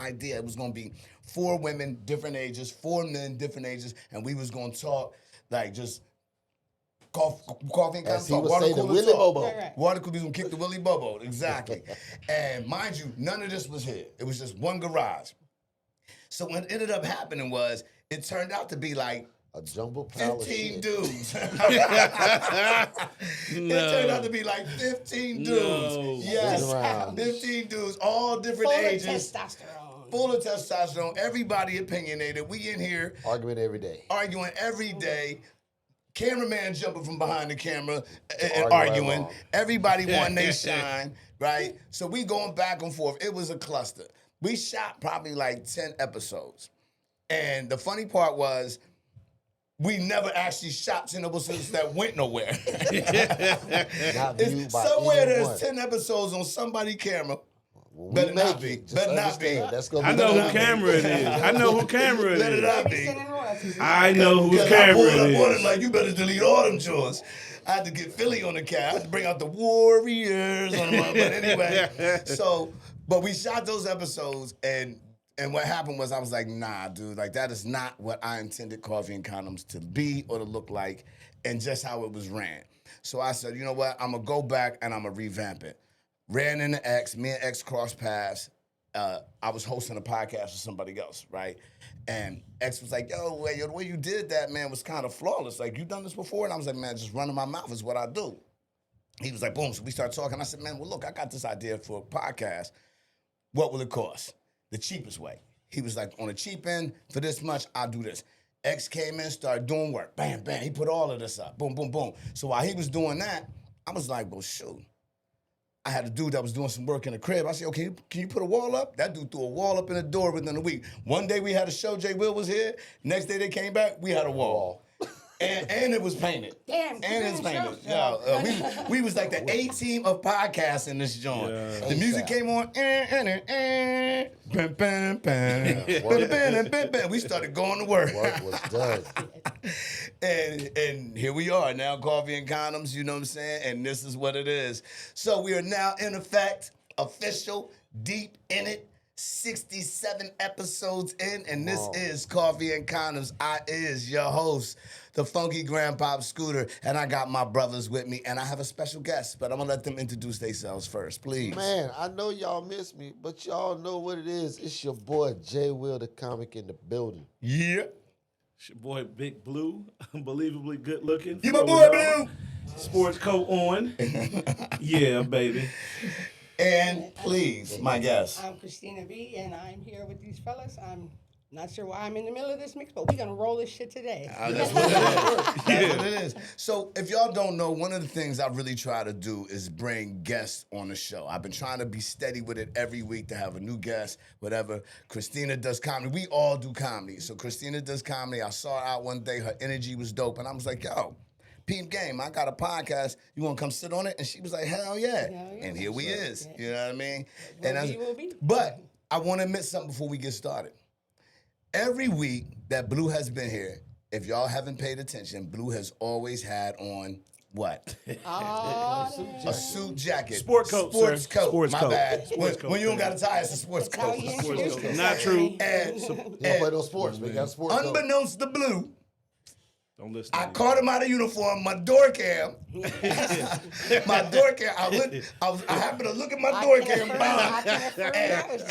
idea. It was going to be 4 women, different ages, 4 men, different ages, and we was going to talk like just coffee and As he talk. would Water say, the cooler Willy talk. Bobo. Right. Water coolers gonna kick the Willy Bobo, exactly. And mind you, none of this was here. It was just one garage. So what ended up happening was, it turned out to be like A jumbo pile of 15 shit. dudes. It turned out to be like 15 dudes. No. Yes, Wow. 15 dudes, all different Full of ages. testosterone. Full of testosterone. Everybody opinionated. We in here Arguing every day. arguing every day. Cameraman jumping from behind the camera and Arguing right arguing. along. Everybody wanting they shine, right? So we going back and forth. It was a cluster. We shot probably like 10 episodes. And the funny part was, we never actually shot 10 episodes that went nowhere. Not viewed by Somewhere anyone. there's 10 episodes on somebody's camera. When Better we not make be. it, just Better not be. understand, that's gonna I be know the who camera it is. I know who camera it Let it is. not Maybe be. sending royalties. I know whose Because I camera pulled it up on him is. like, you better delete all them chores. I had to get Philly on the cat. I had to bring out the Warriors on them. But anyway, but we shot those episodes, and what happened was, I was like, nah, dude, like that is not what I intended Coffee and Condoms to be or to look like, and just how it was ran. So I said, you know what, I'm gonna go back and I'm gonna revamp it. Ran into X, me and X crossed paths. I was hosting a podcast with somebody else, right? And X was like, yo, the way you did that, man, was kind of flawless. Like, you done this before? And I was like, man, just running my mouth is what I do. He was like, boom. So we started talking. I said, man, well, look, I got this idea for a podcast. What will it cost? The cheapest way. He was like, on the cheap end, for this much, I'll do this. X came in, started doing work. Bam, bam. He put all of this up. Boom, boom, boom. So while he was doing that, I was like, well, shoot. I had a dude that was doing some work in the crib. I said, okay, can you put a wall up? That dude threw a wall up in the door within a week. One day we had a show, Jay Will was here. Next day they came back, we had a wall. And it was painted. Damn, And it's good painted. show. Yeah, we was like the A-team of podcasts in this joint. Yeah. The music came on. Bam, bam, bam. Bam, bam, bam, bam. We started going to work. Work was done. And here we are now, Coffee and Condoms, you know what I'm saying? And this is what it is. So we are now in effect, official, deep in it, 67 episodes in, and this is Coffee and Condoms. I is your host, the funky Grandpop Scooter, and I got my brothers with me, and I have a special guest, but I'm gonna let them introduce themselves first, please. Man, I know y'all miss me, but y'all know what it is. It's your boy, Jay Will, the comic in the building. Yeah. It's your boy Big Blue, unbelievably good looking. You my boy, Blue. Sports coat on. Yeah, baby. And please, my guest. I'm Christina B, and I'm here with these fellas. I'm not sure why I'm in the middle of this mix, but we're going to roll this shit today. That's what it is. That's what it is. So if y'all don't know, one of the things I really try to do is bring guests on the show. I've been trying to be steady with it every week to have a new guest, whatever. Christina does comedy. We all do comedy. So Christina does comedy. I saw her out one day. Her energy was dope. And I was like, yo, peep game, I got a podcast. You want to come sit on it? And she was like, hell yeah. And here we is. You know what I mean? Will be. But I want to admit something before we get started. Every week that Blue has been here, if y'all haven't paid attention, Blue has always had on what? A suit jacket. Sport coat, Sports sir. coat. Sports My coat. bad. Sports coat. When you don't got a tie, it's a sports That's how coat. you introduced coat. yourself. Not true. And He don't play no sports, but he got a sport coat. unbeknownst to Blue, Don't listen to I me. caught him out of uniform, my door cam. My door cam. I happened to look at my door cam,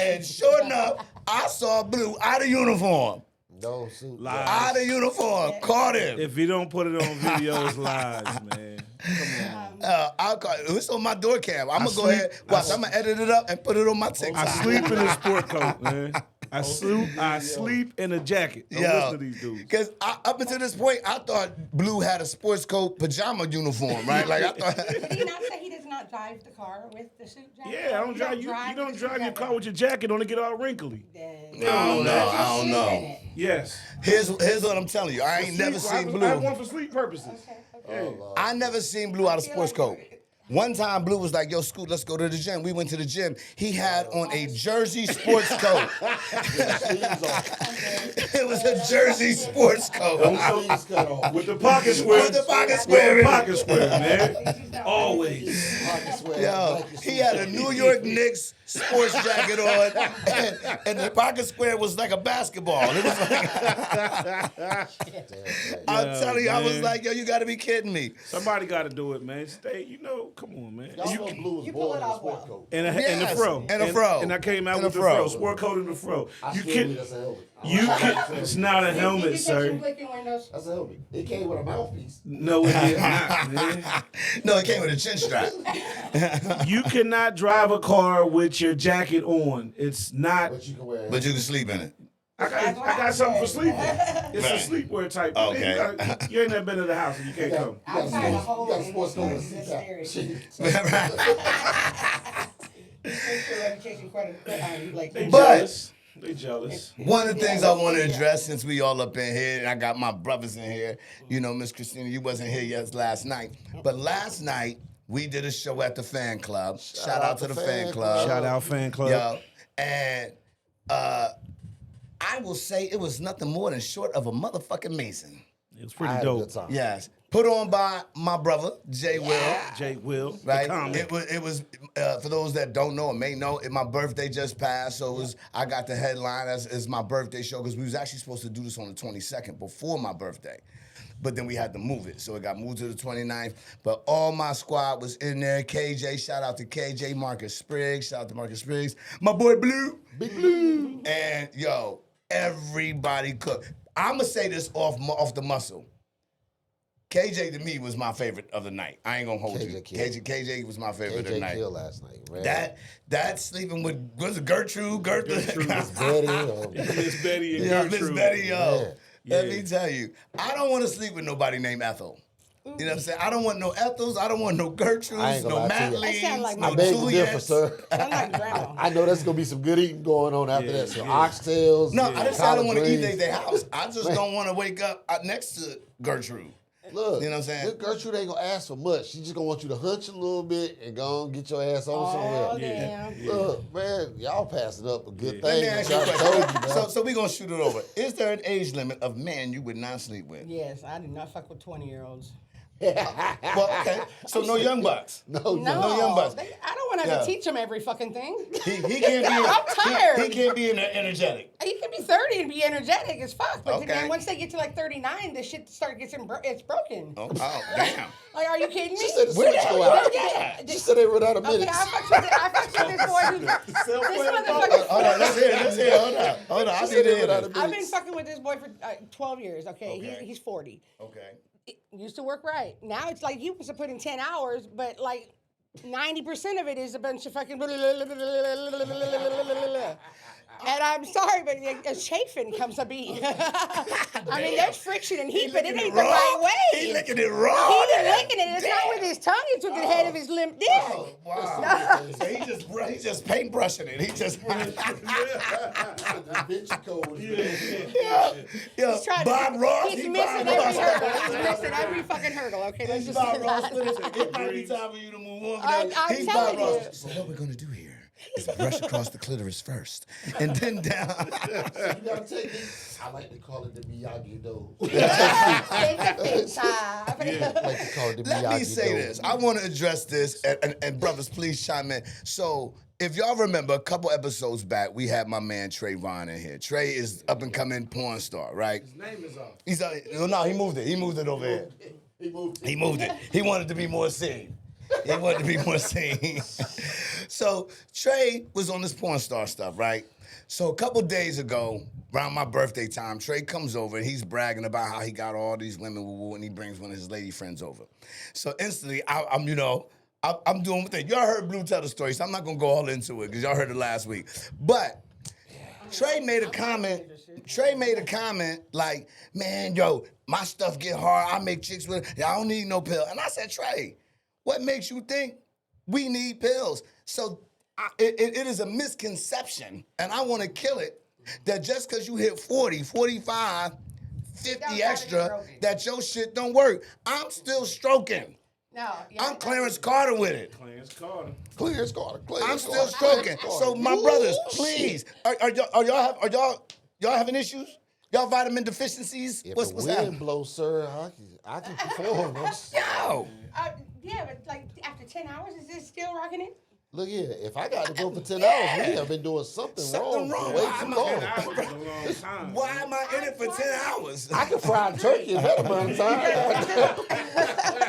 and sure enough, I saw Blue out of uniform. No suit. Live. Out of uniform. Caught him. If you don't put it on video, it's lies, man. Come on. I'll call it. It's on my door cam. I'm going to go ahead. Watch, I'm going to edit it up and put it on my TikTok. I sleep in a sport coat, man. I sleep in a jacket. Don't listen to these dudes. Because up until this point, I thought Blue had a sports coat pajama uniform, right? Like I thought. Did he not say he does not drive the car with the suit jacket? Yeah, I don't drive you. You don't drive your car with your jacket on to get all wrinkly. I don't know. Yes. Here's what I'm telling you. I ain't never seen Blue. I have one for sleep purposes. I never seen Blue out of sports coat. One time, Blue was like, yo, Scoot, let's go to the gym. We went to the gym. He had on a Jersey sports coat. It was a Jersey sports coat. With the pocket square. With the pocket square. With the pocket square, man. Always. Yo, he had a New York Knicks sports jacket on, and the pocket square was like a basketball. It was like, I'm telling you, I was man. like, yo, you got to be kidding me. Somebody got to do it, man. Stay, come on, man. Y'all know Blue was you pull born it in a off sport well. coat. And a Yes, fro. and a fro. And I came out And with a the fro. fro. Sport coat and the fro. I You still can. believe that's a helmet. You can. It's not a helmet, sir. Windows. That's a helmet. It came with a mouthpiece. No, it did not, man. No, it came with a chin strap. You cannot drive a car with your jacket on. It's not. But you can wear. But you can sleep in it. I got something for sleeping. It's Right. a sleepwear type. Okay. You ain't never been to the house and you can't come. You got Outside the a hole sports coat with a that's seat scary. They But- jealous. They jealous. One of the things I want to address, since we all up in here, and I got my brothers in here, you know, Miss Christina, you wasn't here yet last night. But last night, we did a show at the fan club. Shout out to the fan club. Shout out fan club. Yo, and I will say it was nothing more than short of a motherfucking Mason. It was I pretty had a dope. good time. Yes. Put on by my brother, Jay Will. Jake Will, Right, the comic. it was for those that don't know or may know, my birthday just passed, so it was I got the headline as my birthday show because we was actually supposed to do this on the 22nd before my birthday, but then we had to move it, so it got moved to the 29th. But all my squad was in there. KJ, shout out to KJ, Marcus Spriggs, shout out to Marcus Spriggs, my boy Blue, Big Blue. and yo, everybody cooked. I'ma say this off the muscle. KJ to me was my favorite of the night. I ain't gonna hold you. KJ was my favorite of the KJ night. killed last night, man. That sleeping with was it Gertrude? Betty, Miss Betty and Yeah, Miss Gertrude. Betty, yo. Yeah. Let me tell you, I don't want to sleep with nobody named Ethel. You know what I'm saying? I don't want no Ethels. I don't want no I Gertrudes, ain't gonna no lie to you. That Madeleines, sound like no I beg to differ, Juliets. sir. I'm like grandma. I know there's gonna be some good eating going on after that. So yeah. oxtails. No, I just say I don't want to eat collard at their house. I just don't want to wake up next to Gertrude. Look, You know what I'm saying? this Gertrude ain't gonna ask for much. She just gonna want you to hunch a little bit and go and get your ass on somewhere. Oh, damn. Look, man, y'all passing up a good Let thing. me ask you a I told question. you, man. So we're going to shoot it over. Is there an age limit of men you would not sleep with? Yes, I do not fuck with 20-year-olds. Well, okay. So no young bucks. no, No, No young bucks. I don't want to Yeah. teach them every fucking thing. He can't be. I'm tired. He can't be energetic. He can be 30 and be energetic as fuck, but Okay. then once they get to like 39, the shit it's broken. Oh, damn. Like, are you kidding me? She said the Where switch the go hell out. you at? She said they run out of Okay, minutes. I fucked with this boy who's this motherfucker. Hold on, let's hear. Hold on. I'll She be said they there. run out of I've been minutes. fucking with this boy for 12 years. Okay, Okay. He's 40. Okay. It used to work right. Now it's like he wants to put in 10 hours, but like 90% of it is a bunch of fucking. And I'm sorry, but a chafing comes a beat. I mean, there's friction and heat, but it ain't the right way. He licking it raw. He ain't licking it. It's not with his tongue. It's with the head of his limp dick. Oh, wow. So he just paint brushing it. He just The Vinci Code. yeah. He's trying Bob to, Ross. He's he missing Bob every Ross. hurdle. He's missing every fucking hurdle. Okay, let's He's just Bob say Ross. that. Listen, it might be time for you to move on. I'm He's telling Bob you. Ross. So what we're gonna do here is brush across the clitoris first, and then down. You gotta take this. I like to call it the Miyagi Do. It's a fit time. I like to call it the Miyagi Let me say Do. this. I want to address this, and brothers, please chime in. So, if y'all remember, a couple episodes back, we had my man Trayvon in here. Trey is up and coming porn star, right? His name is off. He's no, he moved it. He moved it over here. He moved. He moved it. He wanted to be more seen. He wanted to be more seen. So Trey was on this porn star stuff, right? So a couple days ago, around my birthday time, Trey comes over and he's bragging about how he got all these women woo-woo, and he brings one of his lady friends over. So instantly, I'm doing the thing. Y'all heard Blue tell the story, so I'm not gonna go all into it because y'all heard it last week. But Trey made a comment. Trey made a comment like, "Man, yo, my stuff get hard. I make chicks with it. I don't need no pill." And I said, "Trey, what makes you think we need pills?" So it is a misconception, and I want to kill it, that just because you hit 40, 45, 50 extra, that your shit don't work. I'm still stroking. No, I'm Clarence Carter with it. Clarence Carter. Clarence Carter. I'm still stroking. So my brothers, please, are y'all having issues? Y'all vitamin deficiencies? If What's the wind happening? blows, sir, I can perform. Yo, yeah, but like after 10 hours, is this still rocking it? Look here, if I got to go for 10 hours, we have been doing something wrong for way Why too am I- long. 10 hours is a long time. Why am I in it for 10 hours? I can fry turkey in that amount of time.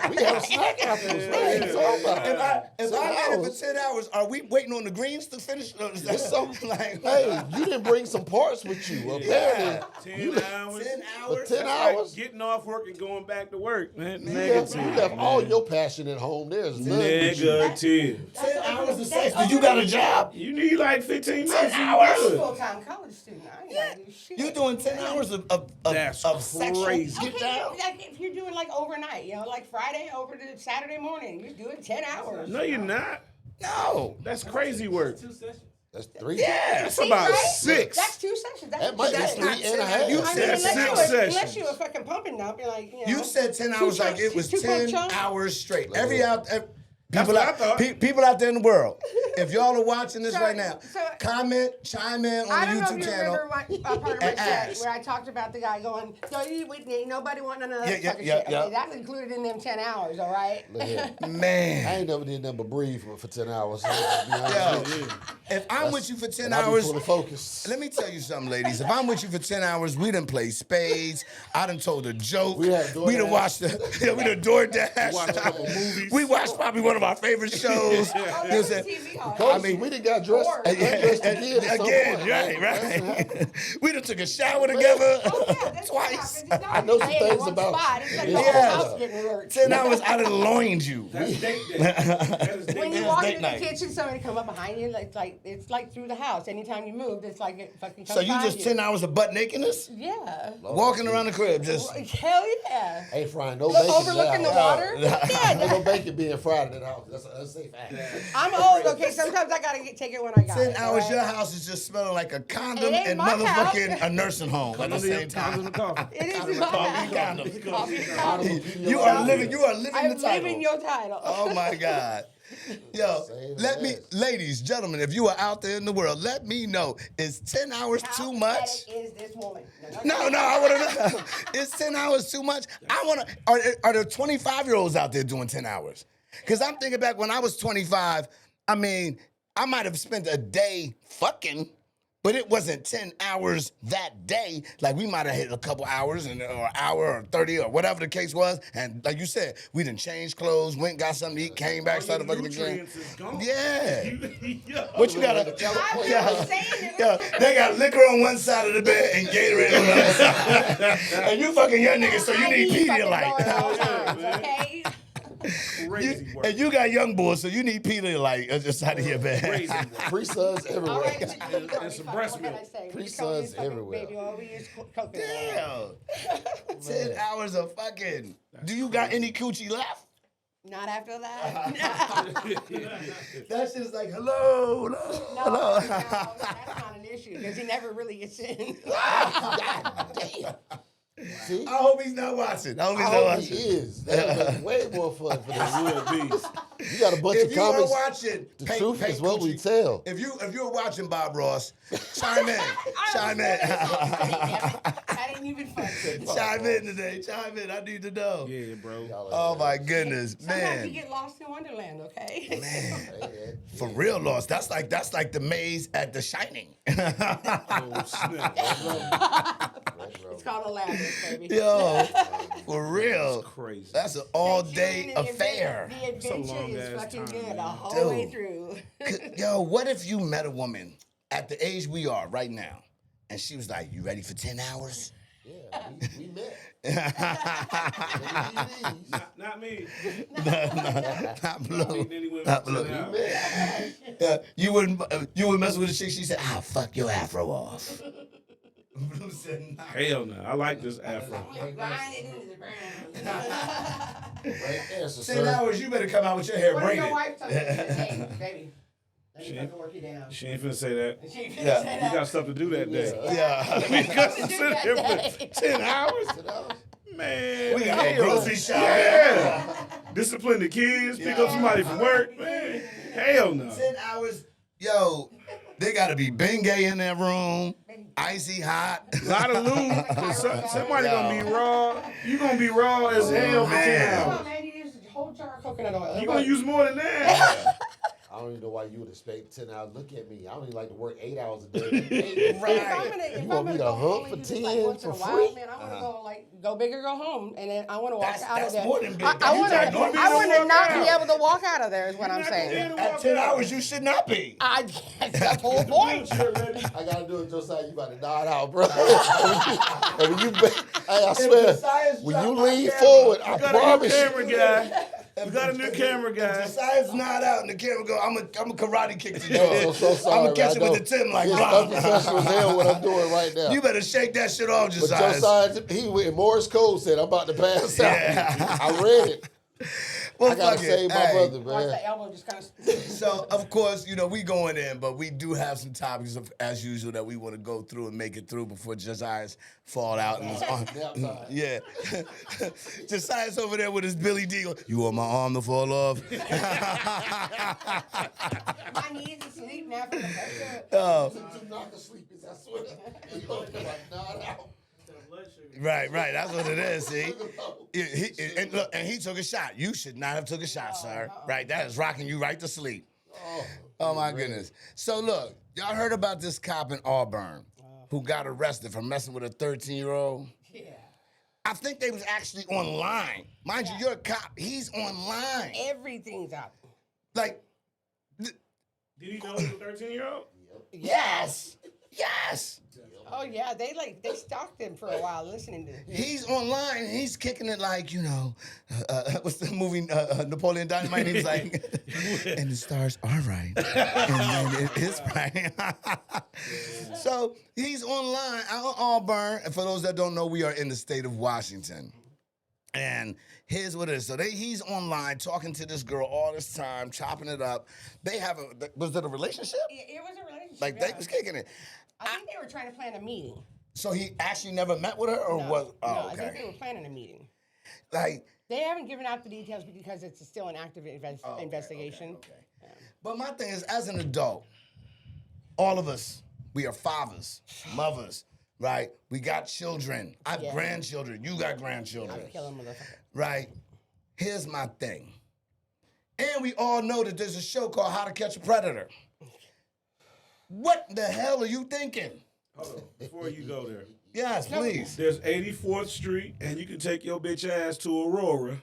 We have a snack afterwards. What are you talking about? If 10 I'm in it hours. for 10 hours, are we waiting on the greens to finish? Or is that It's something like, Hey, you didn't bring some parts with you. Apparently, 10 hours. 10 for hours? 10 Like hours, getting off work and going back to work, man. you Negative. left all your passion at home. There's none with you. Negative. 10 hours of sex. Did you got a job? You need like 15 minutes. 10 hours? You good. Full-time college student. I ain't gotta do shit. You doing 10 hours of That's sexual crazy. get Okay, down? like if you're doing like overnight, like Friday over to Saturday morning, you're doing 10 hours. No, you're not. No. That's crazy work. That's 3. Yeah. That's See, about right? 6. That's 2 sessions. That might be That's 3 not and a 10 half. You I mean, said unless, six sessions. you a fucking pumping dump, you're like, You said 10 hours two like it was chunks, 10 two chunks? hours straight. That's People what I out, thought. people out there in the world, if y'all are watching this So- right now, so- comment, chime in on I the don't know YouTube if you channel. remember part of my and chat ask. where I talked about the guy going, no, ain't nobody want none of that Yeah, fucking yeah, shit. yeah. Okay, that's included in them 10 hours, all right? Look here. I Man, ain't never did nothing but breathe for 10 hours. So to be honest with you. if I'm with you for 10 And I be hours, fully focused. let me tell you something, ladies. If I'm with you for 10 hours, we done played spades. I done told a joke. We had We done DoorDash. watched we done DoorDash. Watched a couple movies. We watched probably one of our favorite shows. Oh, You know what I'm that's saying? TV on. Coach, mean- we done got dressed, Or- undressed again. at some Again, point, right, man. right. We done took a shower together Oh, yeah, that's what twice. happens. It's not I know some laying in things one about spot. you. It's like Yeah. the whole Yeah. house getting worked. 10 hours, I done loined you. That's date day. That is date When you day. walk date into the night. kitchen, somebody come up behind you. It's like through the house. Anytime you move, it's like it fucking comes So you behind just 10 hours of butt nakedness? Yeah. Walking around the crib, just. Hell yeah. Ain't frying no bacon. Overlooking the in that water. house. Yeah. Ain't no bacon being fried in that house. That's a safe act. I'm old. Okay, sometimes I gotta take it when I got 10 it. hours, all your right? house is just smelling like a condom It ain't and my motherfucking house. a nursing home at the same time. It is my Coffee house. condoms. Coffee condoms. You are living the I'm title. living your title. Oh my God. Yo, Say let me, less. ladies, gentlemen, if you are out there in the world, let me know, is 10 hours How too much? pathetic is this woman? No, I want to know. Is 10 hours too much? I want to, are there 25-year-olds out there doing 10 hours? Because I'm thinking back when I was 25, I mean, I might have spent a day fucking, but it wasn't 10 hours that day. Like, we might have hit a couple hours or an hour or 30 or whatever the case was. And like you said, we done changed clothes, went and got something to eat, came back, started fucking again. Yeah. What you got to... I was Yeah. saying it. Yeah, they got liquor on one side of the bed and Gatorade on the other side. And you fucking young niggas, so you I need fucking going at all Pedialyte. times, okay? Crazy work. And you got young boys, so you need Pedialyte at the side of your Crazy bed. work. Free sons All everywhere. right, And some breast milk. Free sons everywhere. Baby oil, we use coconut oil. Damn. 10 hours of fucking. Do you got any coochie left? Not after that. That shit's like, hello, No, that's not an issue because he never really gets in. See? I hope he's not watching. I hope he's I not hope he watching. is. That was way more fun for this. Will be. You got a bunch If of you are comments. watching, The paint truth is what we coochie. tell. If you're watching Bob Ross, chime in. Chime in. That ain't even fun. Chime in today. Chime in. I need to know. Yeah, bro. Oh my goodness, Sometimes you man. get lost in Wonderland, okay? Man. For real lost. That's like the maze at The Shining. Oh, snap. It's called a labyrinth, baby. Yo, for real. Crazy. That's an all-day The affair. The adventure long is ass fucking time, good man. the whole way Dude. through. Yo, what if you met a woman at the age we are right now, and she was like, "You ready for 10 hours?" Yeah, we met. Not me. Not Blue. Meet any women Not for Blue. 10 hours. You would mess with a chick. She said, "I'll fuck your afro off." Blue said, "Nah." Hell no. I like this afro. Grind it into the ground. Right answer, 10 sir. hours, you better come out with your hair What if your wife braided. tells you, hey, baby, let me She- fucking work you down. She ain't finna say that. She finna Yeah. say You that. got stuff to do that day. Yeah. Because to to do sit that here day. for 10 hours? 10 hours? Man. We got hell. grocery shop. Yeah. Discipline the kids, pick up somebody from work. Man. Hell no. 10 hours. Yo, they gotta be Bengay in that room. Icy hot. A lot of lube. 'Cause somebody gonna be raw. You gonna be raw as hell for 10 man. Come hours. on, man, you use a whole jar of coconut oil. You gonna use more than that. I don't even know why you would expect 10 hours. Look at me. I don't even like to work 8 hours a day. Right. You want me to hump for 10 for free? Man, I want to go go big or go home, and then I want to walk out That's of there. more than big. I want You to not be able to walk out of there. Is what I'm saying. At 10 hours, you should not be. That's the whole point. I gotta do it, Josiah. You about to nod out, bro. And when you, I swear, when you lean forward, I promise you. We got a new camera guy. If Josiah's not out and the camera go, I'm a karate kick the I'm jaw. so sorry. I'm gonna catch it with the Tim like, it's blah. unprofessional as hell what I'm doing right now. You better shake that shit off, But Josiah. Josiah, he went Morris Code said, I'm about to pass out. Yeah. I read it. Well, I gotta fuck it. save my Hey. brother, Watch man. that elbow just kind of. So, of course, we going in, but we do have some topics, as usual, that we want to go through and make it through before Josiah's fall out. And his arm. Yeah. Josiah's over there with his Billy Deagle. You want my arm to fall off? My knees are asleep now from the pressure. Oh, To knock asleep is, I swear. You know, like, nod out. right. That's what it is, see? And he took a shot. You should not have took a shot, sir. Right? That is rocking you right to sleep. Oh, my goodness. So, look, y'all heard about this cop in Auburn who got arrested for messing with a 13-year-old? Yeah. I think they was actually online. Mind you, you're a cop. He's online. Everything's out. Like, Did he know he was a 13-year-old? yes. Oh yeah, they stalked him for a while, listening to him. He's online and he's kicking it like, what's the movie, Napoleon Dynamite? He was like, and the stars are right. And it is right. So he's online out in Auburn. And for those that don't know, we are in the state of Washington. And here's what it is. So he's online talking to this girl all this time, chopping it up. Was it a relationship? It was a relationship. Like they was kicking it. I think they were trying to plan a meeting. So he actually never met with her, or No, was? no, Oh, I think okay. they were planning a meeting. Like, They haven't given out the details because it's still an active investigation. Okay. But my thing is, as an adult, all of us, we are fathers, mothers, right? We got children. I have grandchildren. You got grandchildren. I'm killing motherfucker. Right? Here's my thing. And we all know that there's a show called How to Catch a Predator. What the hell are you thinking? Hold on, before you go there. Yes, please. There's 84th Street, and you can take your bitch ass to Aurora.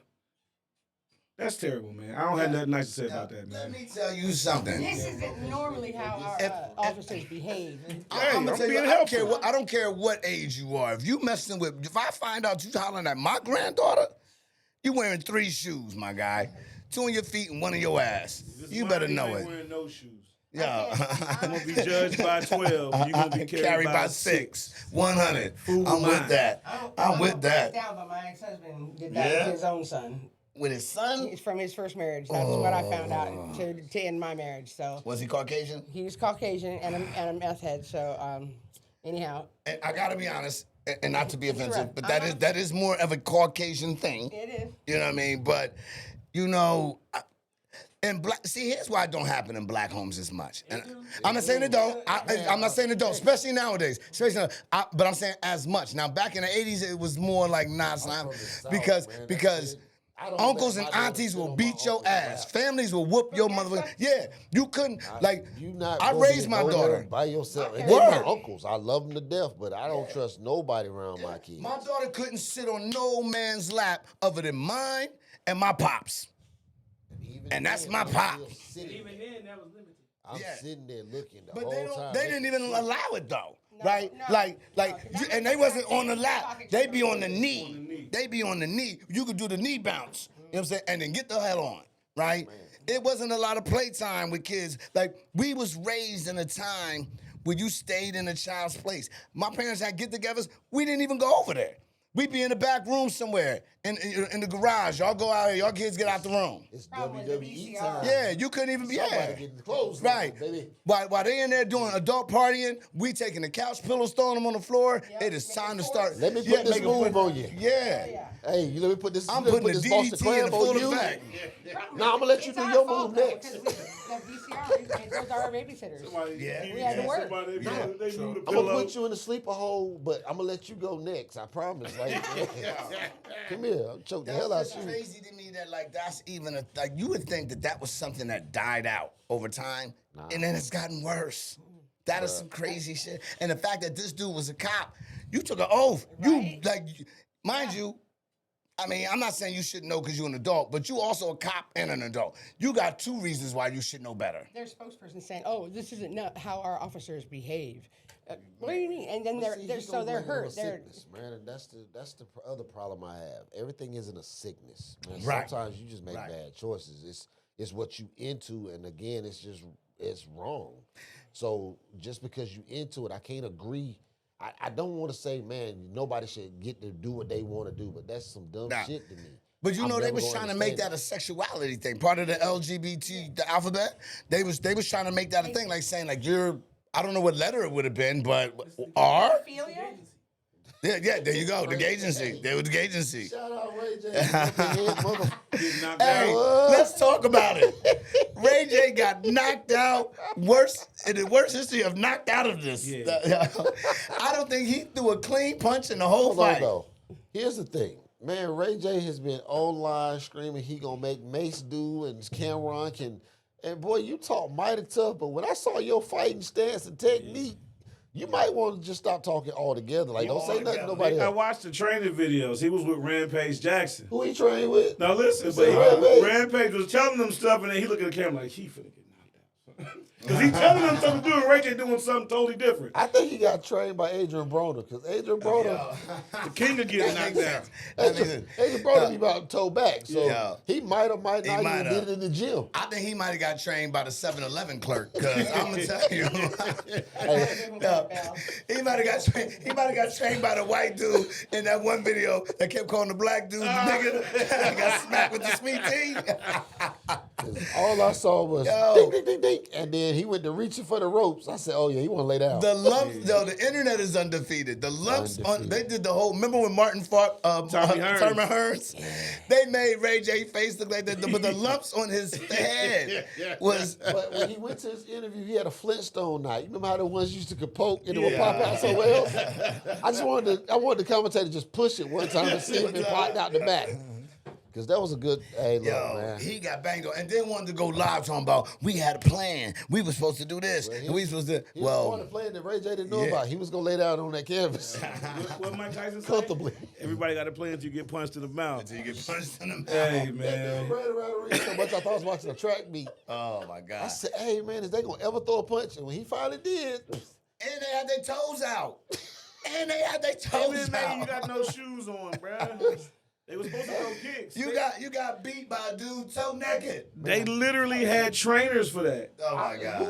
That's terrible, man. I don't have nothing nice to say about that, Let man. me tell you something. This isn't normally how our officers behave. I'm gonna I'm tell you, being I don't care what age you are. If I find out you hollering at my granddaughter, you wearing 3 shoes, my guy. 2 on your feet and 1 on your ass. You better know it. Wearing no shoes. Yeah. I'm gonna be judged by 12. You're gonna be carried by 6. 100. Fool I'm with mine. that. I'm with that. Down, but my ex-husband did that with his own son. With his son? It's from his first marriage. That's what I found out to end my marriage. So Was he Caucasian? he was Caucasian and a meth head. So anyhow, And I gotta be honest, and not to be offensive, right. but that is more of a Caucasian thing. it is. You know what I mean? But and see, here's why it don't happen in black homes as much. And I'm not saying it don't. I'm not saying it don't, especially nowadays. But I'm saying as much. Now, back in the 80s, it was more like nonsense because uncles and aunties will beat your ass. Families will whoop your mother. Yeah, you couldn't I raised my daughter by yourself. And Word. they're my uncles. I love them to death, but I don't trust nobody around my kids. My daughter couldn't sit on no man's lap other than mine and my pops. And that's my pops. Even then, that was limited. I'm sitting there looking the But whole time. they didn't even allow it though, No, right? no, And they wasn't on the lap. They be on the knee. They be on the knee. You could do the knee bounce, you know what I'm saying, and then get the hell on, right? It wasn't a lot of playtime with kids. Like we was raised in a time where you stayed in a child's place. My parents had get-togethers. We didn't even go over there. We be in the back room somewhere, in the garage. Y'all go out here. Y'all kids get out the room. It's Probably WWE the time. Yeah, you couldn't even be Somebody there. getting clothes on, Right. baby. While they in there doing adult partying, we taking the couch pillows, throwing them on the floor. Yep. It is time to start. Let me put this move on you. Yeah. Hey, you let me put this. I'm you let me putting put the this Boston DDT in Crab the on full you. effect. Now I'm gonna let you It's do our your fault, move though, next. 'cause VCR. Those are our babysitters. Yeah. We had to work. Somebody, they knew the I'm pillow. gonna put you in a sleeper hole, but I'm gonna let you go next. I promise. Like, come here. I'll choke the hell out That's of you. crazy to me that like that's even like you would think that was something that died out over time, and then it's gotten worse. That is some crazy shit. And the fact that this dude was a cop, you took an oath. Right. You like, mind you. I mean, I'm not saying you shouldn't know because you're an adult, but you also a cop and an adult. You got two reasons why you should know better. Their spokesperson saying, "Oh, this isn't how our officers behave." What do you mean? And then they're hurt. They're sickness, man, and that's the other problem I have. Everything isn't a sickness. Man. Right. Sometimes you just make bad choices. It's what you into, and again, it's wrong. So just because you into it, I can't agree. I don't want to say, man, nobody should get to do what they want to do, but that's some dumb shit to me. But you know, I'm they never was gonna trying to make understand that a sexuality thing. Part of the LGBT, the alphabet, they was trying to make that a thing, like saying like you're, I don't know what letter it would have been, but R? Ophelia? Yeah, there you go. The gay agency. They were the gay agency. Shout out Ray J. Mother. Hey, let's talk about it. Ray J got knocked out in the worst history of knocked out of this. Yeah. I don't think he threw a clean punch in the whole Hold on, fight. though. Here's the thing. Man, Ray J has been online screaming he gonna make Mace do and Cameron can. And boy, you talk mighty tough, but when I saw your fighting stance and technique, you might want to just stop talking altogether. Like, don't say nothing to nobody I else. watched the training videos. He was with Rampage Jackson. Who he trained with? Now listen, Say but Rampage. Rampage was telling them stuff, and then he looked at the camera like, he finna get knocked out. Because he telling them something to do, and Ray J doing something totally different. I think he got trained by Adrian Broner, because Adrian Broner, The king of getting knocked out. Adrian Broner be about toe back. So Yeah. he might or might not even might did it in the gym. I think he might have got trained by the 7-Eleven clerk, because I'm gonna tell you, he might have got trained by the white dude in that one video that kept calling the black dude the nigga. Got smacked with the sweet tea. All I saw was ding, ding, ding, ding. And then he went to reaching for the ropes. I said, oh, yeah, he want to lay down. The lumps, yo, the internet is undefeated. The lumps, they did the whole, remember when Martin fought Tommy Hearns? They made Ray J face look like that, but the lumps on his head was... But when he went to his interview, he had a Flintstone knife. You remember how the ones used to poke and it would pop out somewhere else? I wanted the commentator to just push it one time and see if it popped out the back. Because that was a good, hey, look, man. He got banged on and then wanted to go live talking about, we had a plan. We were supposed to do this. Well, and we supposed to, He was going to play that Ray J didn't know about. He was going to lay down on that canvas. What Mike Tyson said? Comfortably. Everybody got a plan until you get punched in the mouth. until you get punched in the mouth. Hey, Man, man. right around the ring so much I thought I was watching a track meet. Oh, my God. I said, hey, man, is they going to ever throw a punch? And when he finally did, And they had their toes out. And they had their Hey, toes man, you out. got no shoes on, bruh. They were supposed to throw kicks. You got beat by a dude toe naked. They literally had trainers for that. Oh, my God.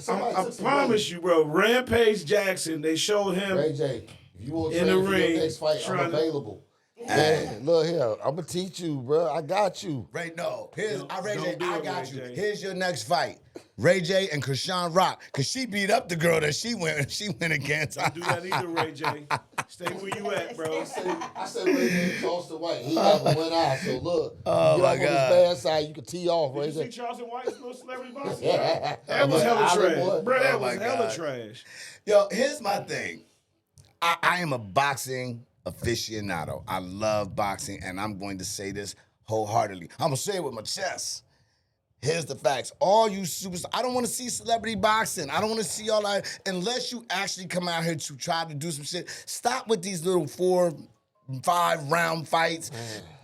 I promise you, bro. Rampage Jackson, they showed him. Ray J, if you want to In train the for ring, your next fight, I'm trying to- available. Man, look here, I'm going to teach you, bro. I got you. Ray, no. Ray J, don't do I it, got Ray you. J. Here's your next fight. Ray J and Krishan Rock. Because she beat up the girl that she went against. Don't do that either, Ray J. Stay where you at, bro. I said Ray J tossed the white. He have one eye, so look. Oh, you my get off on God. his bad side, you can tee off, Did Ray you see J. Charleston White's little celebrity boxing? Yeah. That was hella I trash. remember. Bro, that Oh, was my hella God. trash. Yo, here's my thing. I am a boxing aficionado. I love boxing, and I'm going to say this wholeheartedly. I'm going to say it with my chest. Here's the facts. All you superstars, I don't want to see celebrity boxing. I don't want to see all that. Unless you actually come out here to try to do some shit, stop with these little 4-5 round fights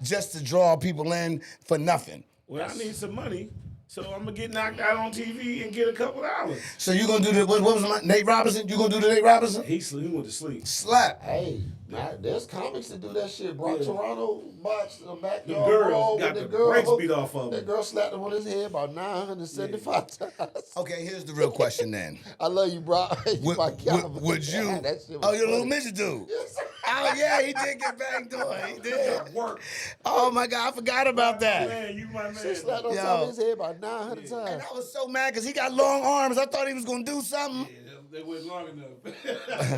just to draw people in for nothing. Well, I need some money, so I'm going to get knocked out on TV and get a couple dollars. So you going to do the, what was my, Nate Robinson? You going to do the Nate Robinson? He went to sleep. Slap. Hey, man, there's comics that do that shit. Bro, Toronto boxed in the backyard. The girls brawl got with the girl. brakes beat off of him. That girl slapped him on his head about 975 times. Okay, here's the real question then. I love you, bro. You my guy, but Would you? that shit was Oh, you're a little funny. midget dude. Yes. Oh yeah, he did get banged on. He did work. Oh my God, I forgot about that. Man, you my man. She slapped on Yo. top of his head about 900 And times. I was so mad because he got long arms. I thought he was gonna do something. Yeah, they wasn't long enough.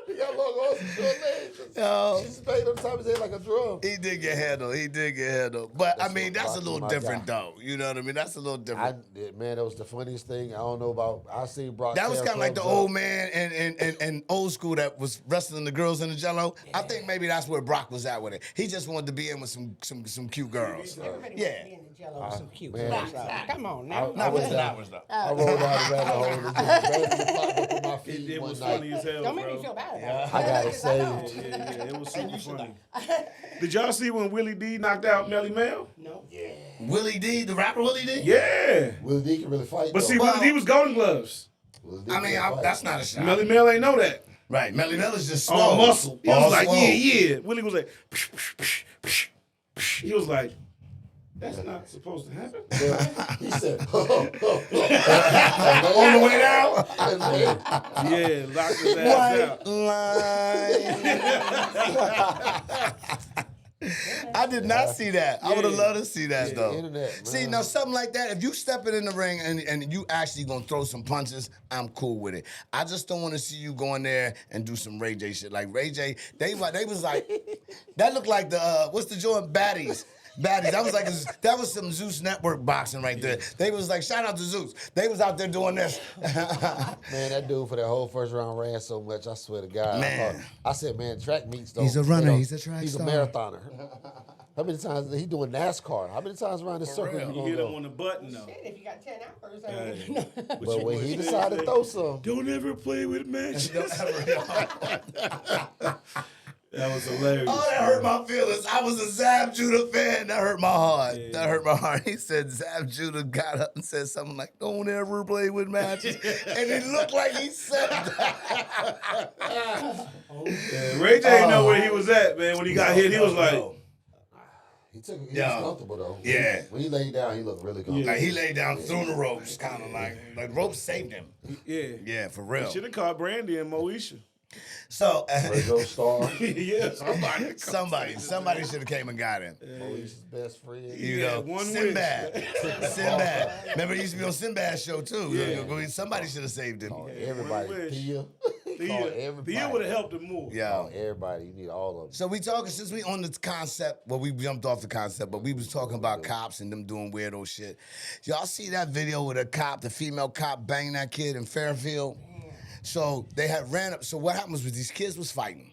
He got long arms and short legs. Yo. She spayed him top of his head like a drum. He did get handled. But That's I mean, what that's a Brock little was my different guy. though. You know what I mean? That's a little different. Man, that was the funniest thing. I don't know about. I seen Brock. That was tear kind of like the clubs up. old man and old school that was wrestling the girls in the Jello. I think maybe that's where Brock was at with it. He just wanted to be in with some cute girls. Everybody Yeah. wants to be in the Jello with some cute. man. Stop. Come on now. I was down. I rolled out the rabbit hole and just randomly popped up in my feet It one was night. funny as hell, Don't make bro. me feel bad about it. I got it Because I know. saved. Yeah, it was super funny. Did y'all see when Willie D knocked out Melly Mel? No. Willie D, the rapper Willie D? Yeah. Willie D can really fight. But though. see, Willie D was Golden Gloves. Willie D I can mean, really fight. that's not a shot. Melly Mel ain't know that. Right, Melly Mel is just slow. All muscle. He All was like, slow. yeah. Willie was like, psh, psh, psh, psh, psh. He was like, that's not supposed to happen. Yeah. He said, On the way down? Yeah, locked his ass out. Line. I did not see that. I would have loved to see that though. internet, man. See, now something like that, if you step it in the ring and you actually gonna throw some punches, I'm cool with it. I just don't want to see you go in there and do some Ray J shit. Like Ray J, they was like, that looked like the what's the joint Baddies. That was some Zeus Network boxing right there. They was like, shout out to Zeus. They was out there doing this. Man, that dude for that whole first round ran so much. I swear to God. Man. I said, man, track meets though. He's a runner. He's a track He's star. a marathoner. How many times he doing NASCAR? How many times around the circle real. you You gonna hit him go? on the button, though. If you got 10 hours, I Hey. mean, But when he decided to throw some, Don't ever play with matches. That was hilarious. Oh, that hurt my feelings. I was a Zab Judah fan. That hurt my heart. That hurt my heart. He said Zab Judah got up and said something like, don't ever play with matches. And it looked like he said that. Yeah, Ray J didn't know where he was at, man. When he got hit, he was like, he was Yeah. comfortable though. Yeah. When he laid down, he looked really comfortable. Like he laid down through the ropes, kind of like ropes saved him. yeah. Yeah, for real. Should have called Brandy and Moesha. So Ringo Starr, Yeah, somebody should have came and got him. Moesha's best friend. You Yeah, know, one Sinbad. Sinbad. Remember, he used to be on Sinbad's show too. Yeah. Somebody should have saved him. Everybody. One wish. Thea. everybody. Thea would have helped him more. Yeah. Everybody. You need all of them. So we talking, since we on the concept, well, we jumped off the concept, but we was talking about cops and them doing weirdo shit. Y'all see that video with a cop, the female cop banging that kid in Fairfield? So they had ran up. So what happens was these kids was fighting,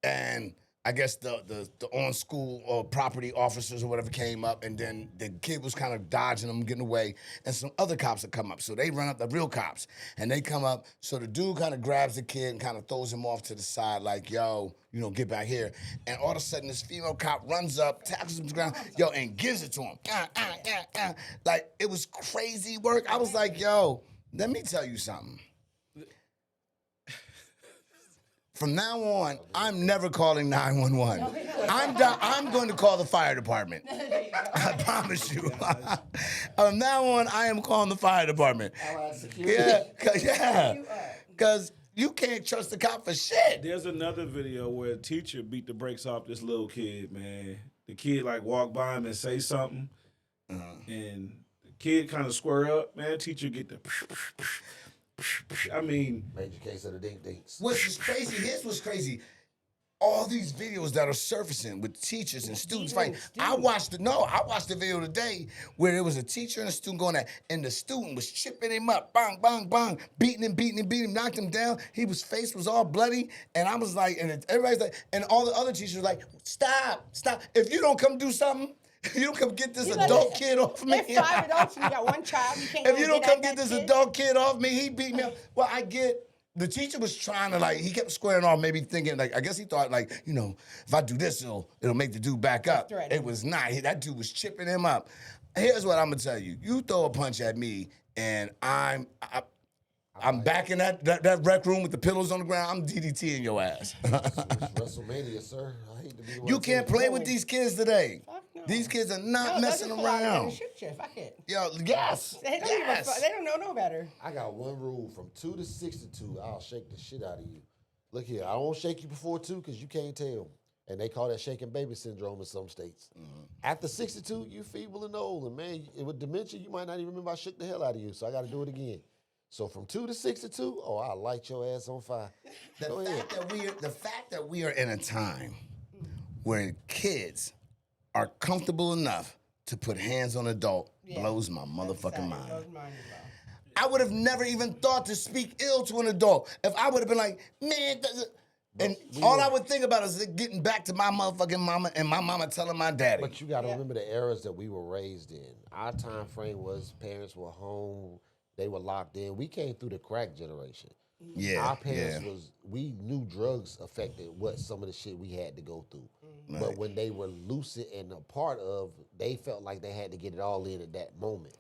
and I guess the on school or property officers or whatever came up, and then the kid was kind of dodging them, getting away, and some other cops had come up. So they run up, the real cops, and they come up. So the dude kind of grabs the kid and kind of throws him off to the side, like, yo, you know, get back here. And all of a sudden, this female cop runs up, tackles him to the ground, yo, and gives it to him. Like, it was crazy work. I was like, yo, let me tell you something. From now on, I'm never calling 911. I'm going to call the fire department. I promise you. From now on, I am calling the fire department. Yeah, because you can't trust the cop for shit. There's another video where a teacher beat the brakes off this little kid, man. The kid like walk by him and say something, and the kid kind of square up, man. Teacher get the. I mean, Major case of the dink dinks. What's crazy, here's what's crazy. All these videos that are surfacing with teachers and students fighting. I watched the video today where there was a teacher and a student going at, and the student was chipping him up, bang, bang, bang, beating him, knocked him down. His face was all bloody, and I was like, and everybody's like, and all the other teachers were like, stop. If you don't come do something, if you don't come get this adult kid off me. There's 5 adults and you got 1 child. You can't If you don't come get that this kid. adult kid off me, he beat me up. Well, I get, the teacher was trying to like, he kept squaring off, maybe thinking like, I guess he thought like, you know, if I do this, it'll make the dude back up. It was not. That dude was chipping him up. Here's what I'm gonna tell you. You throw a punch at me and I'm back in that rec room with the pillows on the ground. I'm DDTing your ass. It's WrestleMania, sir. I hate to be the one You to can't tell play you. with these kids today. Fuck no. These kids are not No, messing they'll just pull out a gun around. and shoot you. Fuck it. Yo, yes. They don't give a fuck. They don't know no better. I got one rule: from 2 to 62, I'll shake the shit out of you. Look here, I won't shake you before 2 because you can't tell. And they call that shaking baby syndrome in some states. After 62, you feeble and old. And man, with dementia, you might not even remember I shook the hell out of you. So I got to do it again. So from 2 to 62, oh, I'll light your ass on fire. Go ahead. The fact that we are in a time where kids are comfortable enough to put hands on an adult blows my motherfucking mind. Blows mine as well. I would have never even thought to speak ill to an adult if I would have been like, man. And all I would think about is getting back to my motherfucking mama and my mama telling my daddy. But you got to remember the eras that we were raised in. Our time frame was parents were home, they were locked in. We came through the crack generation. Yeah, Our parents we knew drugs affected what some of the shit we had to go through. Right. But when they were lucid and a part of, they felt like they had to get it all in at that moment.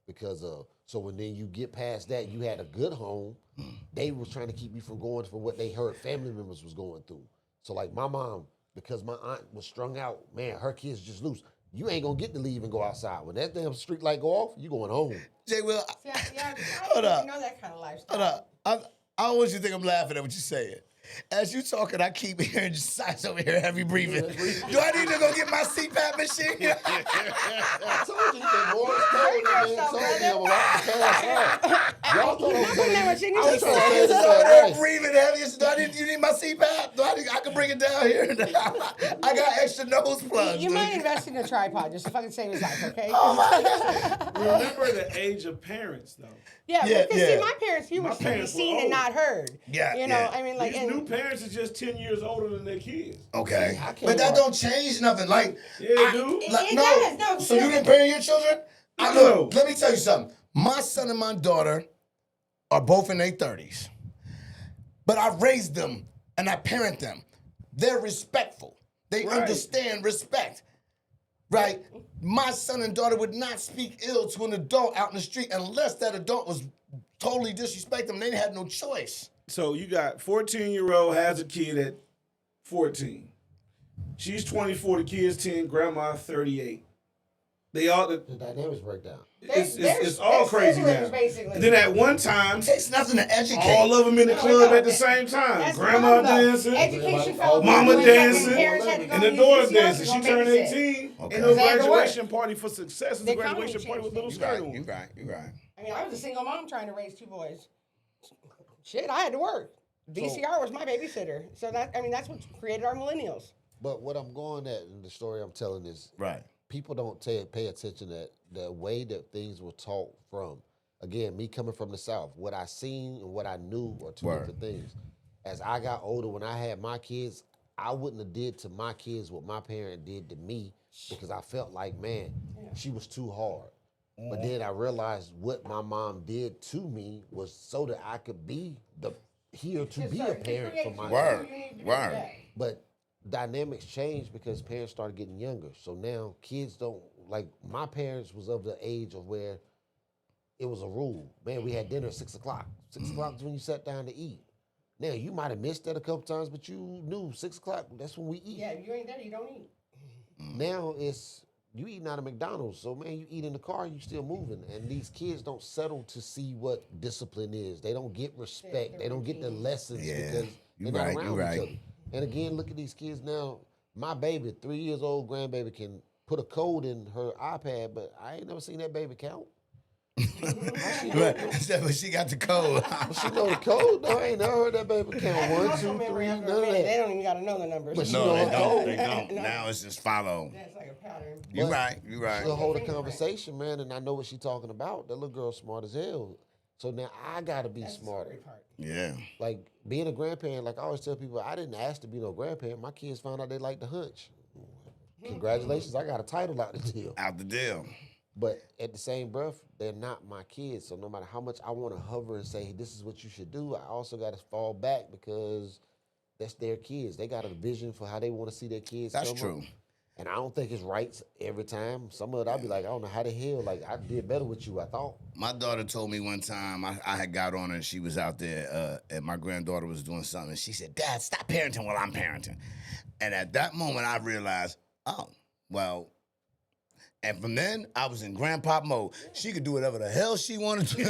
Because so when then you get past that, you had a good home. They was trying to keep you from going for what they heard family members was going through. So like my mom, because my aunt was strung out, man, her kids just loose. You ain't gonna get to leave and go outside. When that damn street light go off, you going home. Jay Will, I hold up. know that kind of lifestyle. Hold up. I want you to think I'm laughing at what you're saying. As you talking, I keep hearing sighs over here, heavy breathing. Do I need to go get my CPAP machine? I told you that boy was cold and man told me I'm about to pass out. Y'all told me Remember what you I was need to trying to say. say Over this there right. breathing heavy. You need my CPAP? I can bring it down here. I got extra nose plugs. You dude. might invest in a tripod just to fucking save his life, okay? Remember the age of parents, though. Yeah, Yeah, because yeah. see, my parents, you My were to be parents were seen and old. not heard. Yeah, You know, yeah. I mean, like, These and new parents are just 10 years older than their kids. Okay. I can't But that watch. don't change nothing. Like, Yeah, it do. It does, no, So you no. didn't parent your children? No. Look, let me tell you something. My son and my daughter are both in their 30s. But I raised them and I parent them. They're respectful. They Right. understand respect. Right? My son and daughter would not speak ill to an adult out in the street unless that adult was totally disrespecting them. They had no choice. So you got 14-year-old has a kid at 14. She's 24, the kid's 10, grandma 38. They all The dynamics break down. it's all crazy now. Basically. And then at one time, It takes nothing to educate. all of them in the No, club no, at the same time. That's Grandma the problem, though. dancing, Education Mama fell mama through, dancing, parents had to go and the use daughter VCRs to dancing. go She turned babysit. 18. Okay. And no They had to work. graduation party for success. It's The a graduation economy party with little changed skirt You're on. right. You're right. I mean, I was a single mom trying to raise two boys. Shit, I had to work. VCR was my babysitter. So that, I mean, that's what created our millennials. But what I'm going at in the story I'm telling is Right. people don't pay attention that the way that things were taught from. Again, me coming from the South, what I seen and what I knew are two Word. different things. As I got older, when I had my kids, I wouldn't have did to my kids what my parent did to me because I felt like, man, she was too hard. But then I realized what my mom did to me was so that I could be here to be a parent for my Word. kids. Word. But dynamics changed because parents started getting younger. So now kids don't, like my parents was of the age of where it was a rule. Man, we had dinner at 6 o'clock. 6 o'clock is when you sat down to eat. Now, you might have missed that a couple times, but you knew 6 o'clock, that's when we eat. Yeah, if you ain't there, you don't eat. Now it's, you eating out of McDonald's. So, man, you eat in the car, you still moving. And these kids don't settle to see what discipline is. They don't get respect. They don't get the lessons Yeah, because you they're right, not you around right. each other. And again, look at these kids now. My baby, 3 years old grandbaby, can put a code in her iPad, but I ain't never seen that baby count. But she got the code. She know the code, though. I ain't never heard that baby count. 1, 2, 3, none of They that. don't even got to know the numbers. But she No, know they her don't. code. They don't. No. Now it's just follow. That's like a pattern. You But right. You right. She'll hold a conversation, man, and I know what she's talking about. That little girl's smart as hell. So now I gotta be smarter. Scary part. Yeah. Like being a grandparent, like I always tell people, I didn't ask to be no grandparent. My kids found out they like to hunch. Congratulations, I got a title out the deal. Out the deal. But at the same breath, they're not my kids. So no matter how much I want to hover and say, hey, this is what you should do, I also got to fall back because that's their kids. They got a vision for how they want to see their kids. That's come true. Up. And I don't think it's right every time. Some of it, I'll be like, I don't know how the hell. Like, I did better with you, I thought. My daughter told me one time, I had got on her and she was out there and my granddaughter was doing something. And she said, Dad, stop parenting while I'm parenting. And at that moment, I realized, oh, well. And from then, I was in grandpop mode. She could do whatever the hell she wanted to do.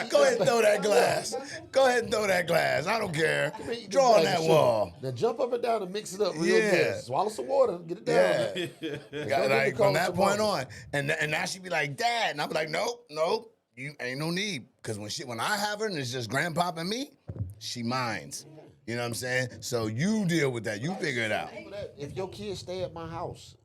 Go ahead and throw that glass. Go ahead and throw that glass. I don't care. Draw on that wall. Now jump up and down and mix it up real Yeah. good. Swallow some water, get it down. Yeah. Don't Like, get to call from it that point tomorrow. on. And now she be like, Dad. And I be like, nope, you ain't no need. Because when I have her and it's just grandpop and me, she minds. You know what I'm saying? So you deal with that. You figure it out. If your kids stay at my house,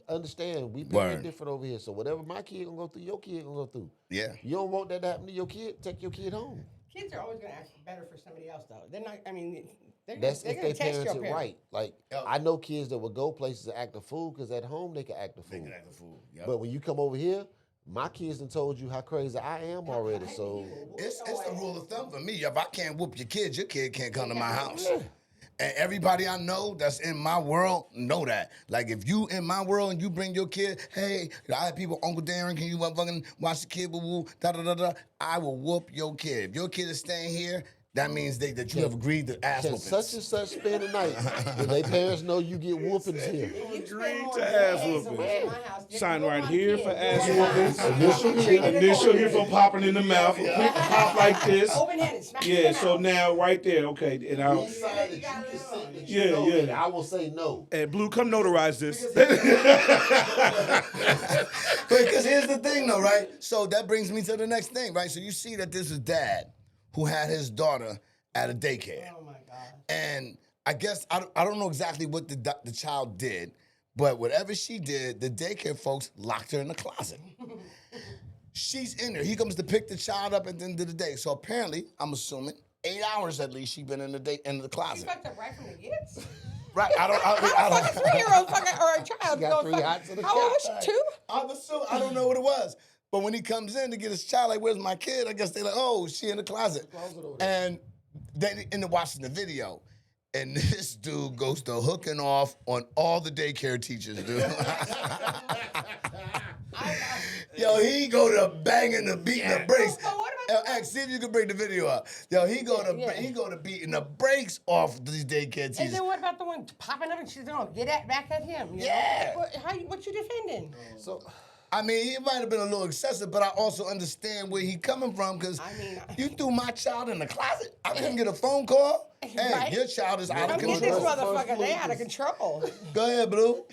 understand we Word. pay different over here. So whatever my kid gonna go through, your kid gonna go through. Yeah. You don't want that to happen to your kid. Take your kid home. Kids are always going to act better for somebody else, though. They're not. I mean, they're That's gonna if they test parents your it right. Like Yep. I know kids that will go places and act a fool because at home they can act a They fool. can act a fool. Yep. But when you come over here, my kids done told you how crazy I am already. So It's the rule of thumb for me. If I can't whoop your kid can't come to my house. yeah. And everybody I know that's in my world know that. Like if you in my world and you bring your kid, hey, I have people, Uncle Darren, can you fucking watch the kid, woo, da da da da. I will whoop your kid. If your kid is staying here, that means that you have agreed to ass Can whoopings. such and such spend the night? Do they parents know you get whoopings here? You spend Agreed more to days ass away whooping. from my house, Sign you're right my here kid. for You're ass my whoopings. house. Initial here. Treated it Initial here accordingly. for popping in the mouth. A quick pop like this. Open-handed, smack in Yeah, the so mouth. now right there, okay, and I'll, Inside that you can sit that you Yeah, know yeah. that I will say no. and Blue, come notarize this. Because here's the thing, though, right? So that brings me to the next thing, right? So you see that this is dad who had his daughter at a daycare. Oh, my God. And I guess, I don't know exactly what the child did, but whatever she did, the daycare folks locked her in the closet. She's in there. He comes to pick the child up at the end of the day. So apparently, I'm assuming, 8 hours at least she been in the You closet. fucked up right from the gets? Right? I don't. How the fuck a 3-year-old fucking, or a child got gonna 3 fuck- hots in the How old was couch. she, 2? I'm assuming, I don't know what it was. But when he comes in to get his child, like, where's my kid? I guess they're like, oh, she in the closet. And they end up watching the video. And this dude goes to hooking off on all the daycare teachers, dude. Yo, he go to banging the beating the brakes. Oh, what Yo, about- X, see if you can bring the video up. Yo, he go to beating the brakes off these daycare And teachers. then what about the one popping up and she's gonna get back at him? You know? Yeah. What you defending? So I mean, he might have been a little excessive, but I also understand where he coming from because I mean, you threw my child in the closet. I couldn't get a phone call. Hey, Right? your child is out of Come get this control. motherfucker. They out of control. Go ahead, Blue.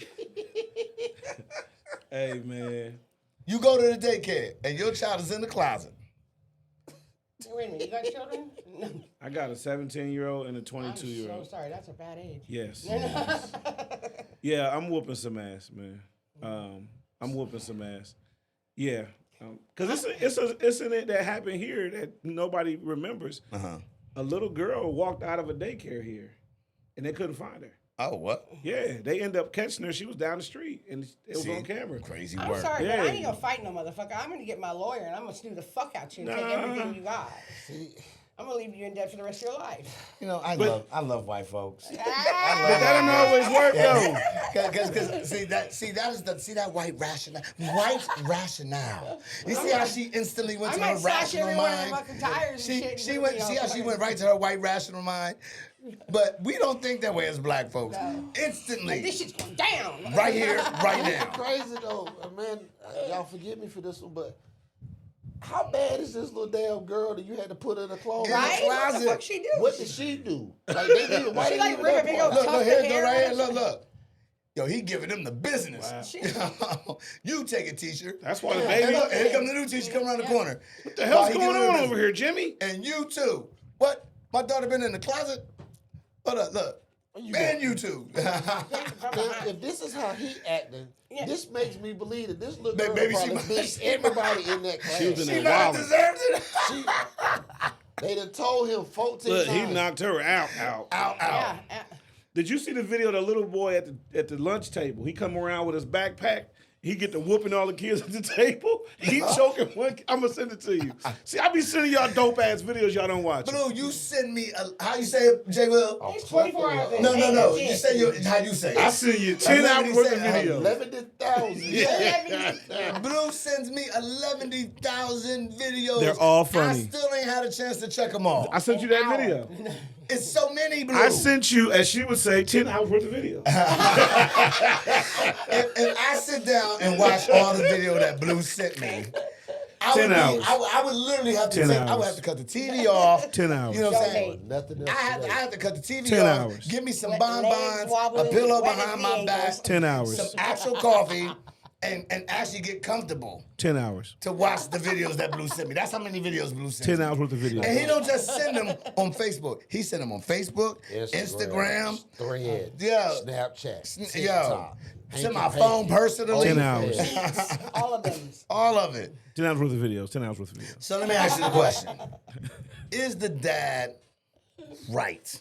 Hey, man. You go to the daycare and your child is in the closet. Wait a minute, you got children? No. I got a 17-year-old and a I'm 22-year-old. so sorry. That's a bad age. Yes. Yeah, I'm whooping some ass, man. I'm whooping some ass. Yeah. Because it's an incident that happened here that nobody remembers. A little girl walked out of a daycare here, and they couldn't find her. Oh, what? Yeah, they ended up catching her. She was down the street, and it was on camera. Crazy I'm work. sorry, Yeah. but I ain't gonna fight no motherfucker. I'm gonna get my lawyer and I'm gonna sue the fuck out you and take everything you got. I'm gonna leave you in debt for the rest of your life. You know, I love white folks. But that don't always work, though. Because see that white rationale. White rationale. You see how she instantly went I to might her slash rational every one of mind. the fucking tires and shit. She went. See how she went right to her white rational mind. But we don't think that way as black folks. No. Instantly, This shit's going down. right here, right now. crazy though, man. Y'all forgive me for this one, but how bad is this little damn girl that you had to put in a closet? Right? What the closet. fuck she do? What did she do? Like they did. Why She they like leave rip that a big part? old Look, here Tuck it the go right hair. here. Look. Yo, he giving them the business. Wow. You take it, teacher. That's why the And baby. look, here come the new teacher come around the corner. What the hell's He going giving them on the over here, Jimmy? And you too. What? My daughter been in the closet? Hold up, look. Man, you too. Now, if this is how he acting, Yeah. this makes me believe that this little girl Maybe she probably might- beats everybody in that class. She was in She there might have wilding. deserved it. They done told him 14 Look, times. he knocked her out. Out. Yeah. Did you see the video of the little boy at the lunch table? He come around with his backpack. He get to whooping all the kids at the table. He choking one. I'm gonna send it to you. See, I be sending y'all dope ass videos y'all don't watch. Blue, you send me how you say it, J. Will? It's 24 hours. No. You say how you say I it. send you 10 hours worth of videos. 11,000. Blue sends me 11,000 videos. They're all I funny. still ain't had a chance to check them all. I sent you that video. It's so many, Blue. I sent you, as she would say, 10 hours worth of videos. If I sit down and watch all the video that Blue sent me, 10 hours. I would literally have to 10 I would hours. have to cut the TV off. 10 hours. You know what I'm Don't saying? hate. Nothing else. I today. had to cut the TV 10 off. hours. Give me some Legs bonbons, a wobbling, pillow wet behind as my the back, ankles. 10 hours. some actual coffee, and actually get comfortable 10 hours. to watch the videos that Blue sent me. That's how many videos Blue sent me. 10 hours worth of videos. And he don't just send them on Facebook. He sent them on Facebook, Instagram, Thread, yeah, Snapchat, yo, TikTok. to my phone personally. 10 hours. All of them. All of it. 10 hours worth of videos. 10 hours worth of videos. So let me ask you the question. Is the dad right?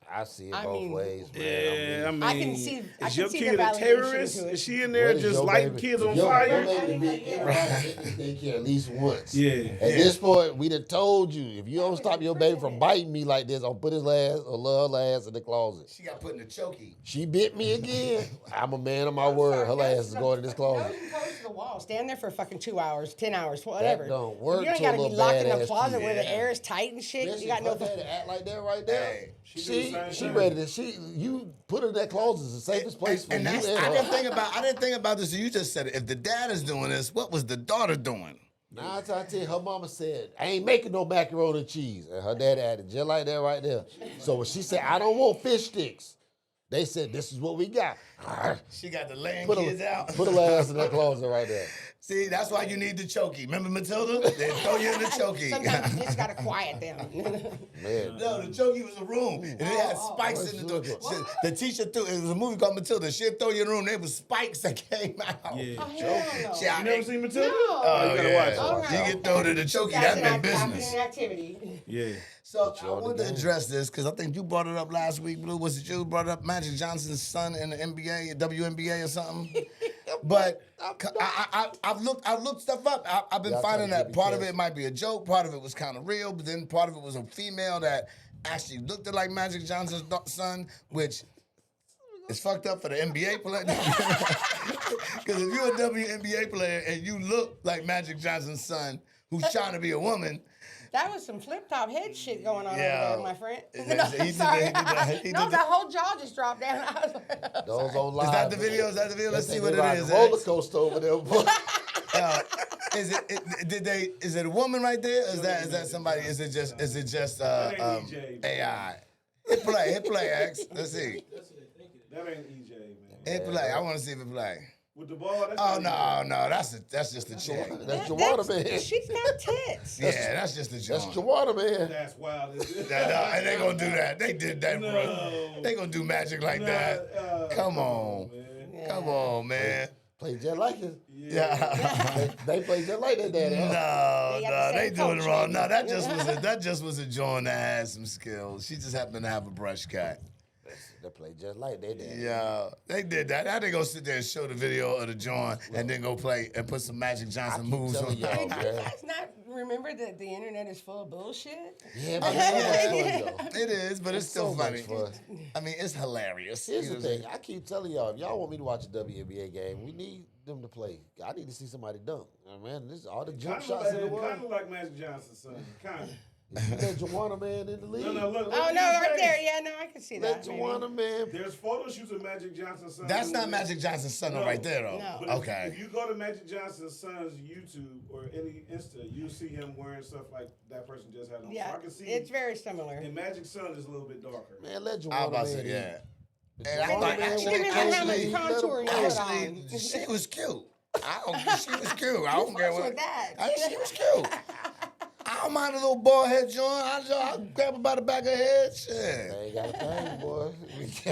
I see it I both mean- ways, man. Yeah, I mean, I can see- I is can your see kid the a validation terrorist? to it. Is she in there What is just your lighting baby- kids on your fire? baby been in daycare at least once. Yeah. At this point, we done told you, if you don't stop your baby from biting me like this, I'll put his ass or love ass in the closet. She got put in the chokey. She bit me again. I'm a man of my word. Her ass is going in this closet. Nose and toes to the wall. Stand there for fucking 2 hours, 10 hours, whatever. don't work You don't to a gotta be little locked in a badass closet kid. where the air is tight and shit. Listen, You got no. her daddy act like that right there. Hey, she do the same She thing. ready to. You put her in that closet is the safest place for And you that's, and I her. didn't think about this. You just said it. If the dad is doing this, what was the daughter doing? Now I tell you, her mama said, I ain't making no macaroni and cheese. And her dad acted just like that right there. So when she said, I don't want fish sticks, they said, this is what we got. She got the laying Put kids her, out. put her ass in that closet right there. See, that's why you need the chokey. Remember Matilda? They throw you in the chokey. Sometimes you just gotta quiet them. Man. No, the chokey was a room, and it had spikes in the door. The teacher threw. It was a movie called Matilda. She'd throw you in the room. There was spikes that came out. Yeah. Oh, hell no. She, You never seen Matilda? No. Oh, you gotta yeah. watch it. All right. You get thrown in the chokey. That's That's an been act- business. an activity. Yeah. So I on the wanted to game. address this because I think you brought it up last week, Blue. Was it you who brought up Magic Johnson's son in the NBA, WNBA or something? But I've looked stuff up. I've been Y'all finding trying to that keep part it of it might be a joke, part of it was kind of real, but then part of it was a female that actually looked like Magic Johnson's son, which is fucked up for the NBA player. Because if you're a WNBA player and you look like Magic Johnson's son, who's trying to be a woman. That was some flip top head shit going on Yeah. over there, my friend. He No, did that- sorry. he No, did the that. whole jaw just dropped down. I was like, Those on live. Is that the video? Is that the video? Let's see what it ride is. a roller coaster over there. boy. Is it a woman right there? Is that somebody? Is it just That ain't EJ, AI? Hit play, X. Let's see. That ain't EJ, man. Hit play. I want to see if it play. With the ball, that's Oh not no, that's just a chick. That's Joanna, man. she's got tits. Yeah, that's just a That's joint. Joanna, man. That's wild. Isn't it? And they gonna do that. They did that, bro. No. They gonna do magic like that. Come on, man. come on, man. Play just like it. Yeah. They play just like that, daddy. No, They got the no, they same doing it culture. wrong. No, that just was a joint that had some skills. She just happened to have a brush cut. They play just like that, daddy. Yeah, they did that. How they gonna sit there and show the video of the joint and then go play and put some Magic Johnson moves on? telling y'all, Do you man. guys not remember that the internet is full of bullshit? Yeah, but it's so much fun, though. It is, but it's still so much funny. fun. I mean, it's hilarious. Here's You the know what I'm thing. I keep telling y'all, if y'all want me to watch a WNBA game, we need them to play. I need to see somebody dunk. Man, this is all the jump shots in the Kind world. of like Magic Johnson's son. Kind of. Let Joanna, man, in the league. No, look. Oh, no, right there. Yeah, no, I can see Let that. maybe. Joanna, man. There's photo shoots of Magic Johnson's son. That's not doing Magic Johnson's son No. right there, though. No. But if- Okay. If you go to Magic Johnson's son's YouTube or any Insta, you'll see him wearing stuff like that person just had on. Yeah, So I can see. it's very similar. And Magic's son is a little bit darker. Man, let I was Joanna, about man. to say, yeah. in. And I Joanna, thought man, actually, Depends on how much actually, contour you put actually, on. she was cute. She was cute. I don't care fucks what. with that. She was cute. I don't mind a little bald head joint. I'll grab her by the back of her head. Shit. I ain't got a thing, boy. You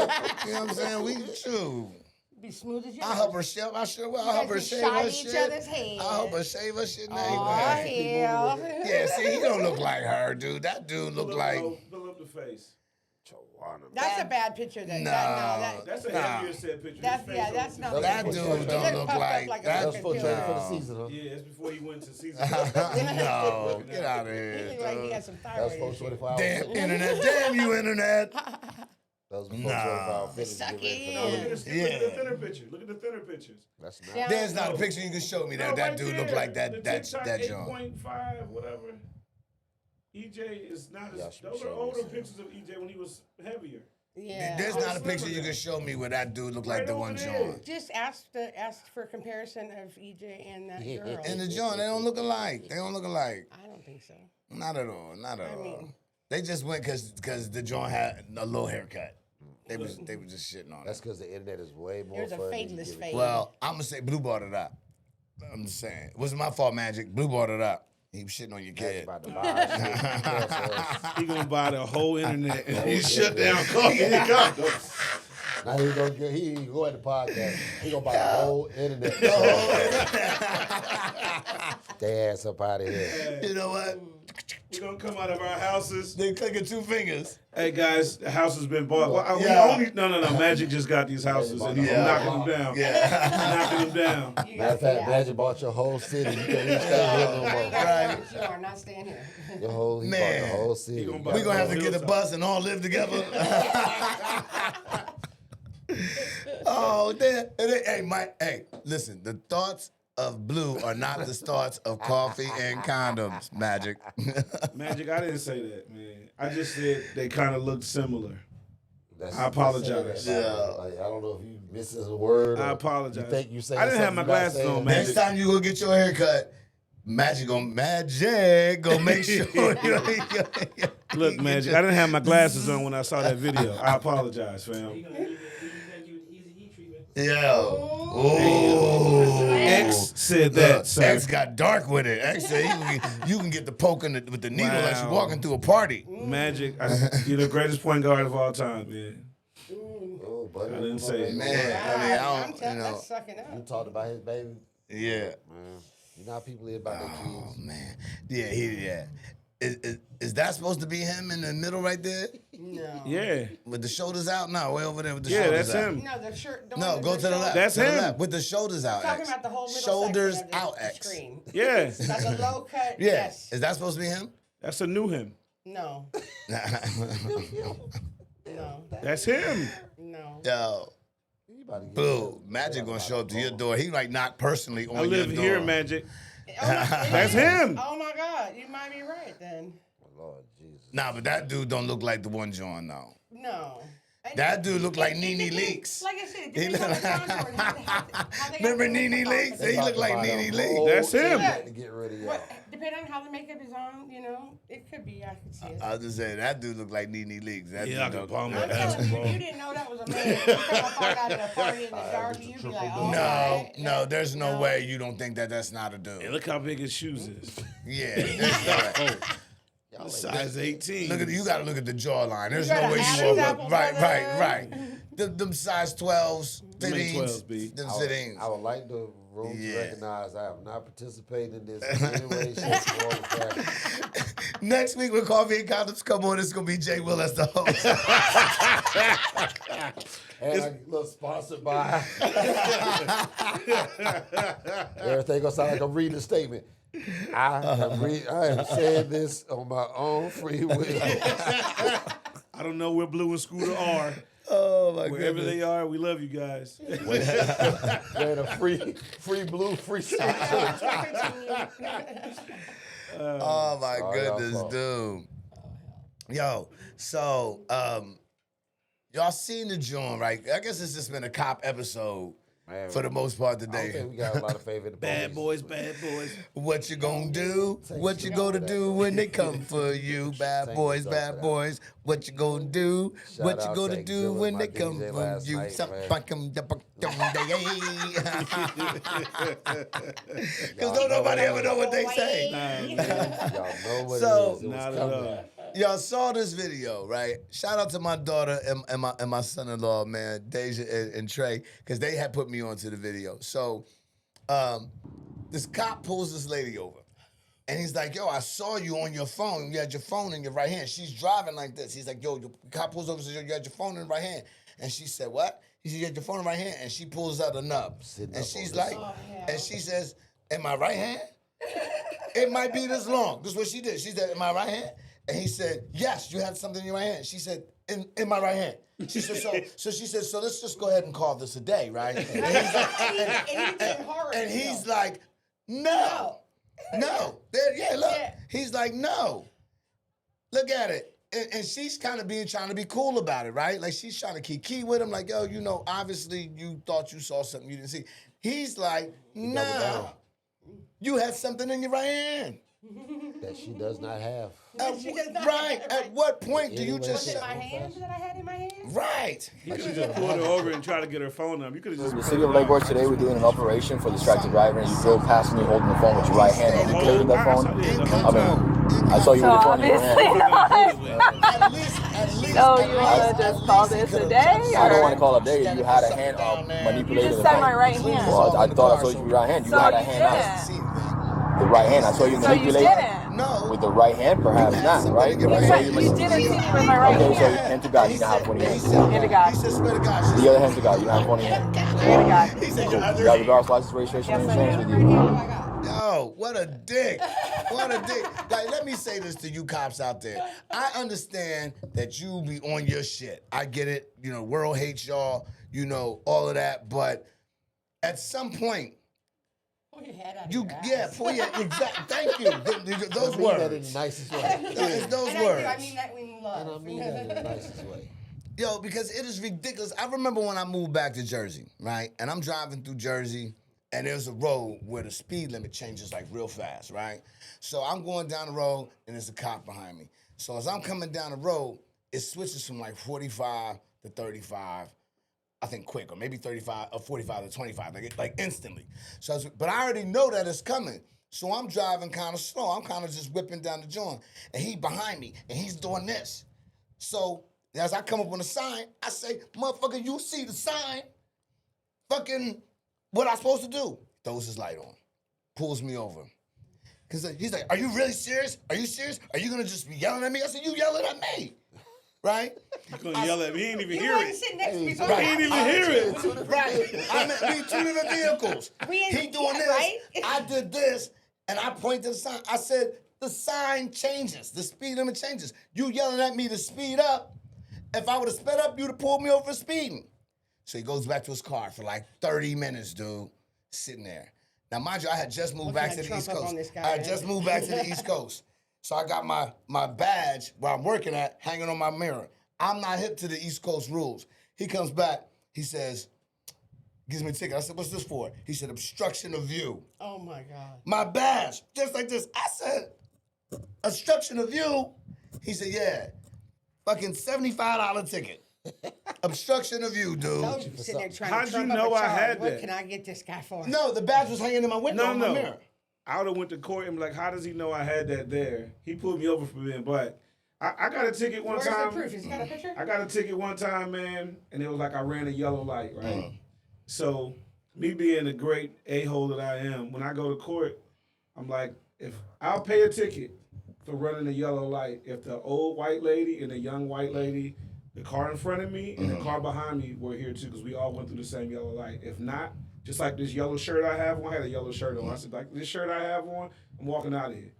know what I'm saying? We true. Be smooth as yours. I'll help her shave. I'll help her guys shave can her shine each shit. other's head. I'll help her shave her shit. and Oh, everything. hell. Yeah, see, he don't look like her, dude. That dude look like. Fill up the face. Joanna, That's a bad picture. That, No. That's a Nah. heavier set picture. That's, His face yeah, on that's the- not. That Look dude puffed don't up look like like. a That's fucking for training for the No. season, huh? Yeah, it's before he went to season. No, get out of He here. look like he dude. got some That was thyroid. for issues. 24 hours. Damn internet, damn you internet. That was before Nah. 24 hours. Fitness Suck to get ready for it the in. Look league. at the Yeah. thinner picture. Look at the thinner pictures. That's not. Yeah. There's not a picture you can show me that No, that right dude there. look like The that TikTok that joint. 8.5, whatever. EJ is not Y'all as. should be Those are showing older this. pictures of EJ when he was heavier. Yeah. There's Oh, not a picture you can show me where that dude look like Right the over one there. joint. Just ask for a comparison of EJ and that Yeah. girl. And the joint, they don't look alike. They don't look alike. I don't think so. Not at all. Not at all. mean- They just went because the joint had a low haircut. They was just shitting on That's it. because the internet is way more There's a funny. fadeless Give it- fade. Well, I'm gonna say Blue brought it up. I'm just saying. It wasn't my fault, Magic. Blue brought it up. He was shitting on your Magic kid. about to buy shit. Yes, yes. He gonna buy the whole internet. He shut down Coffee and Condoms. Now he gonna get, he ain't go at the podcast. He gonna buy the whole internet. They ass up out of here. You know what? We're gonna come out of our houses. They clicking 2 fingers. Hey guys, the house has been bought. Well, Yeah. no. Magic just got these houses and he's Yeah. knocking them down. Yeah. Knocking them down. Matter of fact, Magic bought your whole city. You can't even stay here no more. Right. You are not staying here. He bought the whole city. He gonna buy We're gonna have to Hilltop. get a bus and all live together. Oh, damn. Hey, Mike, hey, listen, the thoughts of Blue are not the thoughts of Coffee and Condoms, Magic. Magic, I didn't say that, man. I just said they kind of looked similar. That's- I apologize. Yeah. Like, I don't know if you missing a word. I or apologize. You think you saying I didn't have something my you're not glasses saying. on, man. Next time you go get your hair cut, Magic gonna make sure you Look, Magic, I didn't have my glasses on when I saw that video. I apologize, fam. Yeah. Oh. X said that, sir. X got dark with it. X said you can get the poke with the needle as you're walking through a party. Magic, you're the greatest point guard of all time, man. Oh, buddy. I didn't say it. Man, I mean, I I'm don't, telling you know, that's sucking You up. talked about his baby. yeah. Man, you know how people live about their Oh kids. man, yeah. Is that supposed to be him in the middle right there No. Yeah. with the shoulders out? No, way over there with the Yeah, shoulders that's out. him. No, the shirt. The No, one with go to the left. That's to the him. left, with the shoulders out. Talking X. about the whole middle shoulders section of out. the X. screen. Yeah. That's a low cut. Yeah, Yes. is that supposed to be him? That's a new him. No. No. That's him. No. Yo, You about to get Blue, Magic gonna show up to your door. He like knock personally on I your live door. here, Magic. That's That's him. Oh my God, you might be right then. Lord Jesus. Nah, but that dude don't look like the one John though. No. That dude look like Nene Leaks. Like I said, He depends on the look- contour and how they Remember got the Nene makeup on. Leaks? He look like Nene Leaks. That's him. To get rid of y'all. What, depending on how the makeup is on, you know, it could be. I could see it. I was just saying that dude look like Nene Leaks. That Yeah, I dude can don't- palm I'm that telling you, basketball. you didn't know that was a man. You come apart out at a party in the dark, you'd be like, oh, No, right. no, there's no way you don't think that that's not a Hey, dude. look how big his shoes is. Yeah, there's no way. Y'all like Size 18. Look at you got to look at the jawline. There's You no gotta way have you his won't apples look right, together. right. Them size 12s, Them ain't 12s, 13s, B. them I would, sittings. I would like the room Yeah. to recognize I have not participated in this in any way, shape, form, or fashion. Next week when Coffee and Condoms come on, it's gonna be Jay Will as the host. And a little sponsored by. Everything gonna sound like I'm reading a statement. I am saying this on my own free will. I don't know where Blue and Scooter are. Oh my Wherever goodness. they are, we love you guys. Wearing a free blue, free shirt. Oh my Sorry, goodness, y'all. dude. Yo, so y'all seen the joint, right? I guess it's just been a cop episode Man, for the most part I don't today. think we got a lot of favor in the Bad police. boys, bad boys. What you gonna do? What you gonna do when they come for you? Bad Thank boys, you, bad Dr. boys. What you gonna do? Shout What you out gonna Tank do Zilla, when my they come DJ for last you? night, man. Because don't nobody ever know what they say. Nah, man. Y'all know what So- it is. It was Not at coming. all. Y'all saw this video, right? Shout out to my daughter and my son-in-law, man, Deja and Trey, because they had put me onto the video. So this cop pulls this lady over. And he's like, yo, I saw you on your phone. You had your phone in your right hand. She's driving like this. He's like, yo, the cop pulls over and says, yo, you had your phone in your right hand. And she said, what? He said, you had your phone in your right hand. And she pulls out a nub. Sitting And up she's on like, this. Oh, hell. and she says, in my right hand? It might be this long. This is what she did. She said, in my right hand? And he said, yes, you had something in your right hand. She said, in my right hand. She said, so she said, so let's just go ahead and call this a day, right? And he's like, no. No. There, yeah, look. Yeah. He's like, no. Look at it. And she's kind of trying to be cool about it, right? Like she's trying to keep key with him, like, yo, you know, obviously you thought you saw something you didn't see. He's like, doubled no. down. You had something in your right hand. That she does not have. She does not Right. have it, At what point do you Anyway, just Was it say, my hand that I had in my hand? right? You could have just pulled her over and tried to get her phone number. You could have just. The city of Lake Worth today, we're doing an operation for distracted driver, and you drove past me holding the phone with your right hand and you cleared that phone. I saw you with your phone in your hand. At least. So you want to just call this a day? I don't want to call it a day. You had a hand manipulating You just the said phone. my right hand. Well, I thought I saw you with your right hand. You So had a you hand out. didn't. The right hand. I saw you So you manipulate didn't. No. with the right hand, perhaps not, right? But I saw you You manipulate. didn't see me with my right Okay, so hand. hand to God, you don't have one in your hand. Hand to God. He said, swear to God. The other hand to God, you don't have one in your hand. Hand to God. He said, Cool. You got the driver's license, registration, Yes, and I insurance do. with you. Oh my God. Yo, what a dick. What a dick. Like, let me say this to you cops out there. I understand that you be on your shit. I get it. You know, world hates y'all, you know, all of that. But at some point, Pull your head out of you, your ass. yeah, pull your, thank you. Those I mean that in words. the nicest way. It's those And words. I mean that when you love. And I mean that in the nicest way. Yo, because it is ridiculous. I remember when I moved back to Jersey, right? And I'm driving through Jersey, and there's a road where the speed limit changes like real fast, right? So I'm going down the road, and there's a cop behind me. So as I'm coming down the road, it switches from like 45 to 35, I think quick, or maybe 35 or 45 to 25, like instantly. So, but I already know that it's coming. So I'm driving kind of slow. I'm kind of just whipping down the joint, and he behind me, and he's doing this. So as I come up on the sign, I say, motherfucker, you see the sign? Fucking, what I supposed to do? Throws his light on, pulls me over. Cause he's like, are you really serious? Are you serious? Are you gonna just be yelling at me? I said, you yelling at me, right? You gonna yell at me? He didn't even You hear wouldn't it. sit next to me, so Right. He didn't even hear it. Right. I'm in we two different vehicles. We in- He doing yeah, this. right? I did this, and I point to the sign. I said, the sign changes. The speed limit changes. You yelling at me to speed up. If I would have sped up, you'd have pulled me over for speeding. So he goes back to his car for like 30 minutes, dude, sitting there. Now, mind you, I had just moved back to the Trump East up Coast. on this guy, I had just moved back to the East Coast. So I got my badge where I'm working at hanging on my mirror. I'm not hip to the East Coast rules. He comes back, he says, gives me a ticket. I said, what's this for? He said, obstruction of view. Oh my God. My badge, just like this. I said, obstruction of view? He said, yeah. Fucking $75 ticket. Obstruction of view, dude. Told you, sitting there trying How'd to you trump up know a I charge. had What that? can I get this guy for? No, the badge was hanging in my window on my mirror. I would have went to court and be like, how does he know I had that there? He pulled me over for being black. I got a ticket one Where's time. the proof? Has he got a picture? I got a ticket one time, man, and it was like I ran a yellow light, right? So, me being the great a-hole that I am, when I go to court, I'm like, if I'll pay a ticket for running a yellow light, if the old white lady and the young white lady, the car in front of me and the car behind me were here too, because we all went through the same yellow light. If not, just like this yellow shirt I have on, I had a yellow shirt on. I said, like this shirt I have on, I'm walking out of here.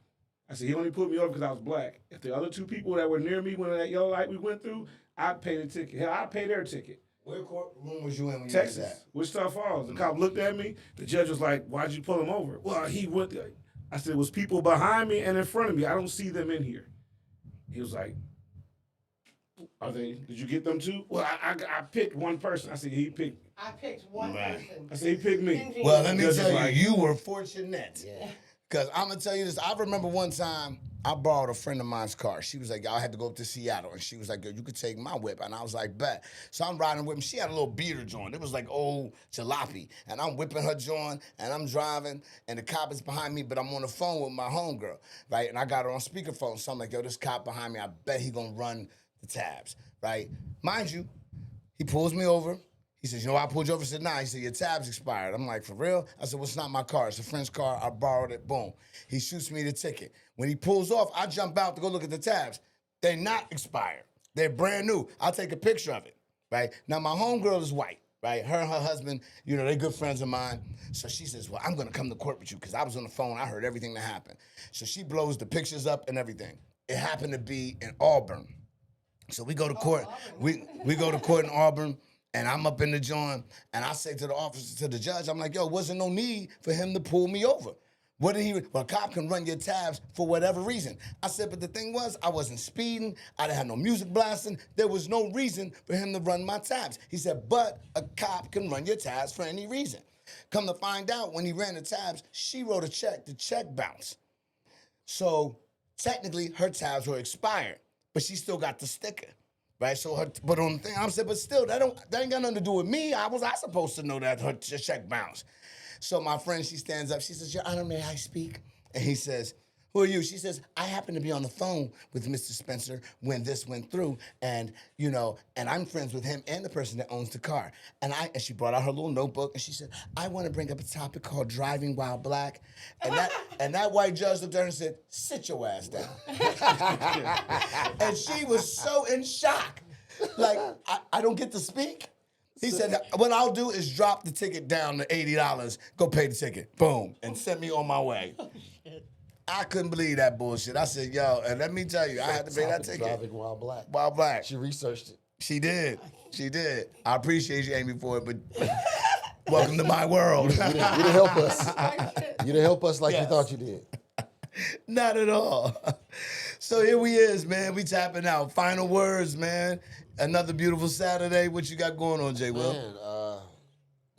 I said, he only put me over because I was black. If the other two people that were near me when that yellow light we went through, I'd pay the ticket. Hell, I'd pay their ticket. What courtroom was you in when you did Texas, that? Wichita Falls. The cop looked at me. The judge was like, why'd you pull him over? Well, he went. I said, it was people behind me and in front of me. I don't see them in here. He was like, are they, did you get them too? Well, I picked one person. I said, he picked. I picked one person. I said, he picked me. Well, let me Judge tell was you, like- you were fortunate. Yeah. Because I'm going to tell you this. I remember one time I borrowed a friend of mine's car. She was like, y'all had to go up to Seattle. And she was like, yo, you could take my whip. And I was like, bet. So I'm riding with him. She had a little beater joint. It was like old jalopy. And I'm whipping her joint, and I'm driving, and the cop is behind me, but I'm on the phone with my homegirl, right? And I got her on speakerphone. So I'm like, yo, this cop behind me, I bet he going to run the tabs, right? Mind you, he pulls me over. He says, you know why I pulled you over? I said, nah. He said, your tab's expired. I'm like, for real? I said, well, it's not my car. It's a friend's car. I borrowed it. Boom. He shoots me the ticket. When he pulls off, I jump out to go look at the tabs. They're not expired. They're brand new. I'll take a picture of it, right? Now, my homegirl is white, right? Her and her husband, you know, they're good friends of mine. So she says, well, I'm going to come to court with you because I was on the phone. I heard everything that happened. So she blows the pictures up and everything. It happened to be in Auburn. So we go to court. We go to court in Auburn. And I'm up in the joint, and I say to the officer, to the judge, I'm like, yo, wasn't no need for him to pull me over. What did he, well, a cop can run your tabs for whatever reason. I said, but the thing was, I wasn't speeding. I didn't have no music blasting. There was no reason for him to run my tabs. He said, but a cop can run your tabs for any reason. Come to find out, when he ran the tabs, she wrote a check. The check bounced. So technically her tabs were expired, but she still got the sticker. Right, so but on the thing, I said, but still, that ain't got nothing to do with me. How was I supposed to know that her check bounced? So my friend, she stands up. She says, Your Honor, may I speak? And he says, who are you? She says, I happen to be on the phone with Mr. Spencer when this went through, and and I'm friends with him and the person that owns the car. And she brought out her little notebook, and she said, I want to bring up a topic called driving while black. And that white judge looked at her and said, sit your ass down. And she was so in shock. Like, I don't get to speak. He said, what I'll do is drop the ticket down to $80, go pay the ticket, boom, and send me on my way. I couldn't believe that bullshit. I said, yo, and let me tell you, I had to pay that ticket. Driving while black. While black. She researched it. She did. I appreciate you, Amy, for it, but welcome to my world. You didn't help us. You didn't help us like you thought you did. Not at all. So here we is, man. We tapping out. Final words, man. Another beautiful Saturday. What you got going on, J. Will? Man,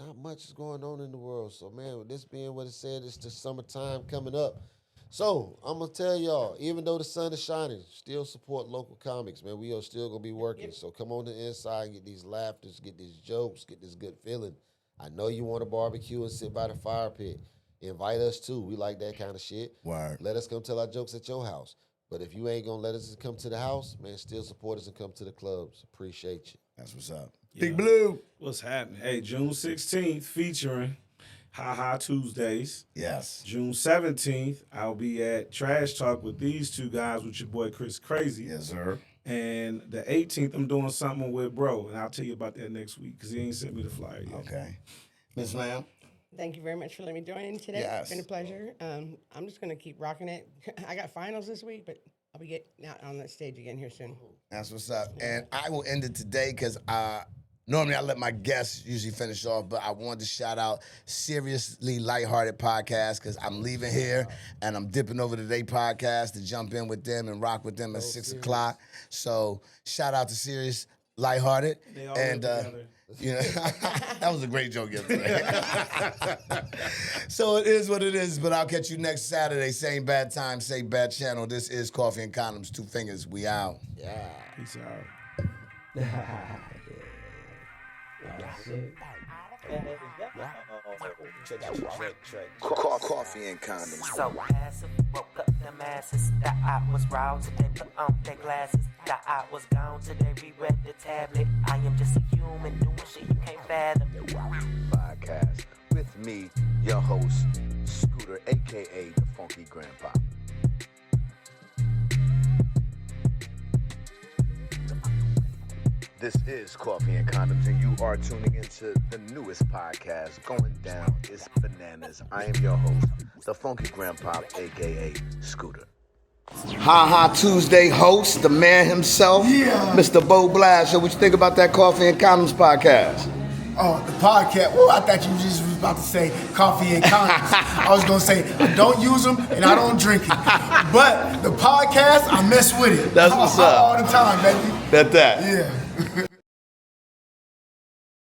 not much is going on in the world. So, man, with this being what it said, it's the summertime coming up. So, I'm going to tell y'all, even though the sun is shining, still support local comics, man. We are still going to be working. So, come on the inside, get these laughters, get these jokes, get this good feeling. I know you want to barbecue and sit by the fire pit. Invite us, too. We like that kind of shit. Word. Let us come tell our jokes at your house. But if you ain't going to let us come to the house, man, still support us and come to the clubs. Appreciate you. That's what's up. Yeah. Big Blue. What's happening? Hey, June 16th featuring Ha Ha Tuesdays. Yes. June 17th, I'll be at Trash Talk with these two guys with your boy Chris Crazy. Yes, sir. And the 18th, I'm doing something with Bro, and I'll tell you about that next week because he ain't sent me the flyer yet. Okay. Miss Lamb. Thank you very much for letting me join in today. Yes. It's been a pleasure. I'm just going to keep rocking it. I got finals this week, but I'll be getting out on that stage again here soon. That's what's up. And I will end it today because normally I let my guests usually finish off, but I wanted to shout out Seriously Lighthearted Podcast because I'm leaving here and I'm dipping over to their podcast to jump in with them and rock with them at 6 o'clock. So shout out to Serious Lighthearted. They all And live together. that was a great joke yesterday. So it is what it is, but I'll catch you next Saturday. Same bad time, same bad channel. This is Coffee and Condoms. 2 fingers. We out. Yeah. Peace out. Coffee and Condoms. So passive, woke up them asses. That I was raw today, put on their glasses. That I was gone today, reread the tablet. I am just a human doing shit you can't fathom. Podcast with me, your host, Scooter, aka the Funky Grandpa. This is Coffee and Condoms, and you are tuning into the newest podcast going down. It's bananas. I am your host, the Funky Grandpa, aka Scooter. Ha Ha Tuesday host, the man himself, Mr. Bo Blash. So what you think about that Coffee and Condoms podcast? Oh, the podcast. Well, I thought you just was about to say coffee and condoms. I was going to say, I don't use them and I don't drink it. But the podcast, I mess with it. That's what's up. All the time, baby. That. Yeah.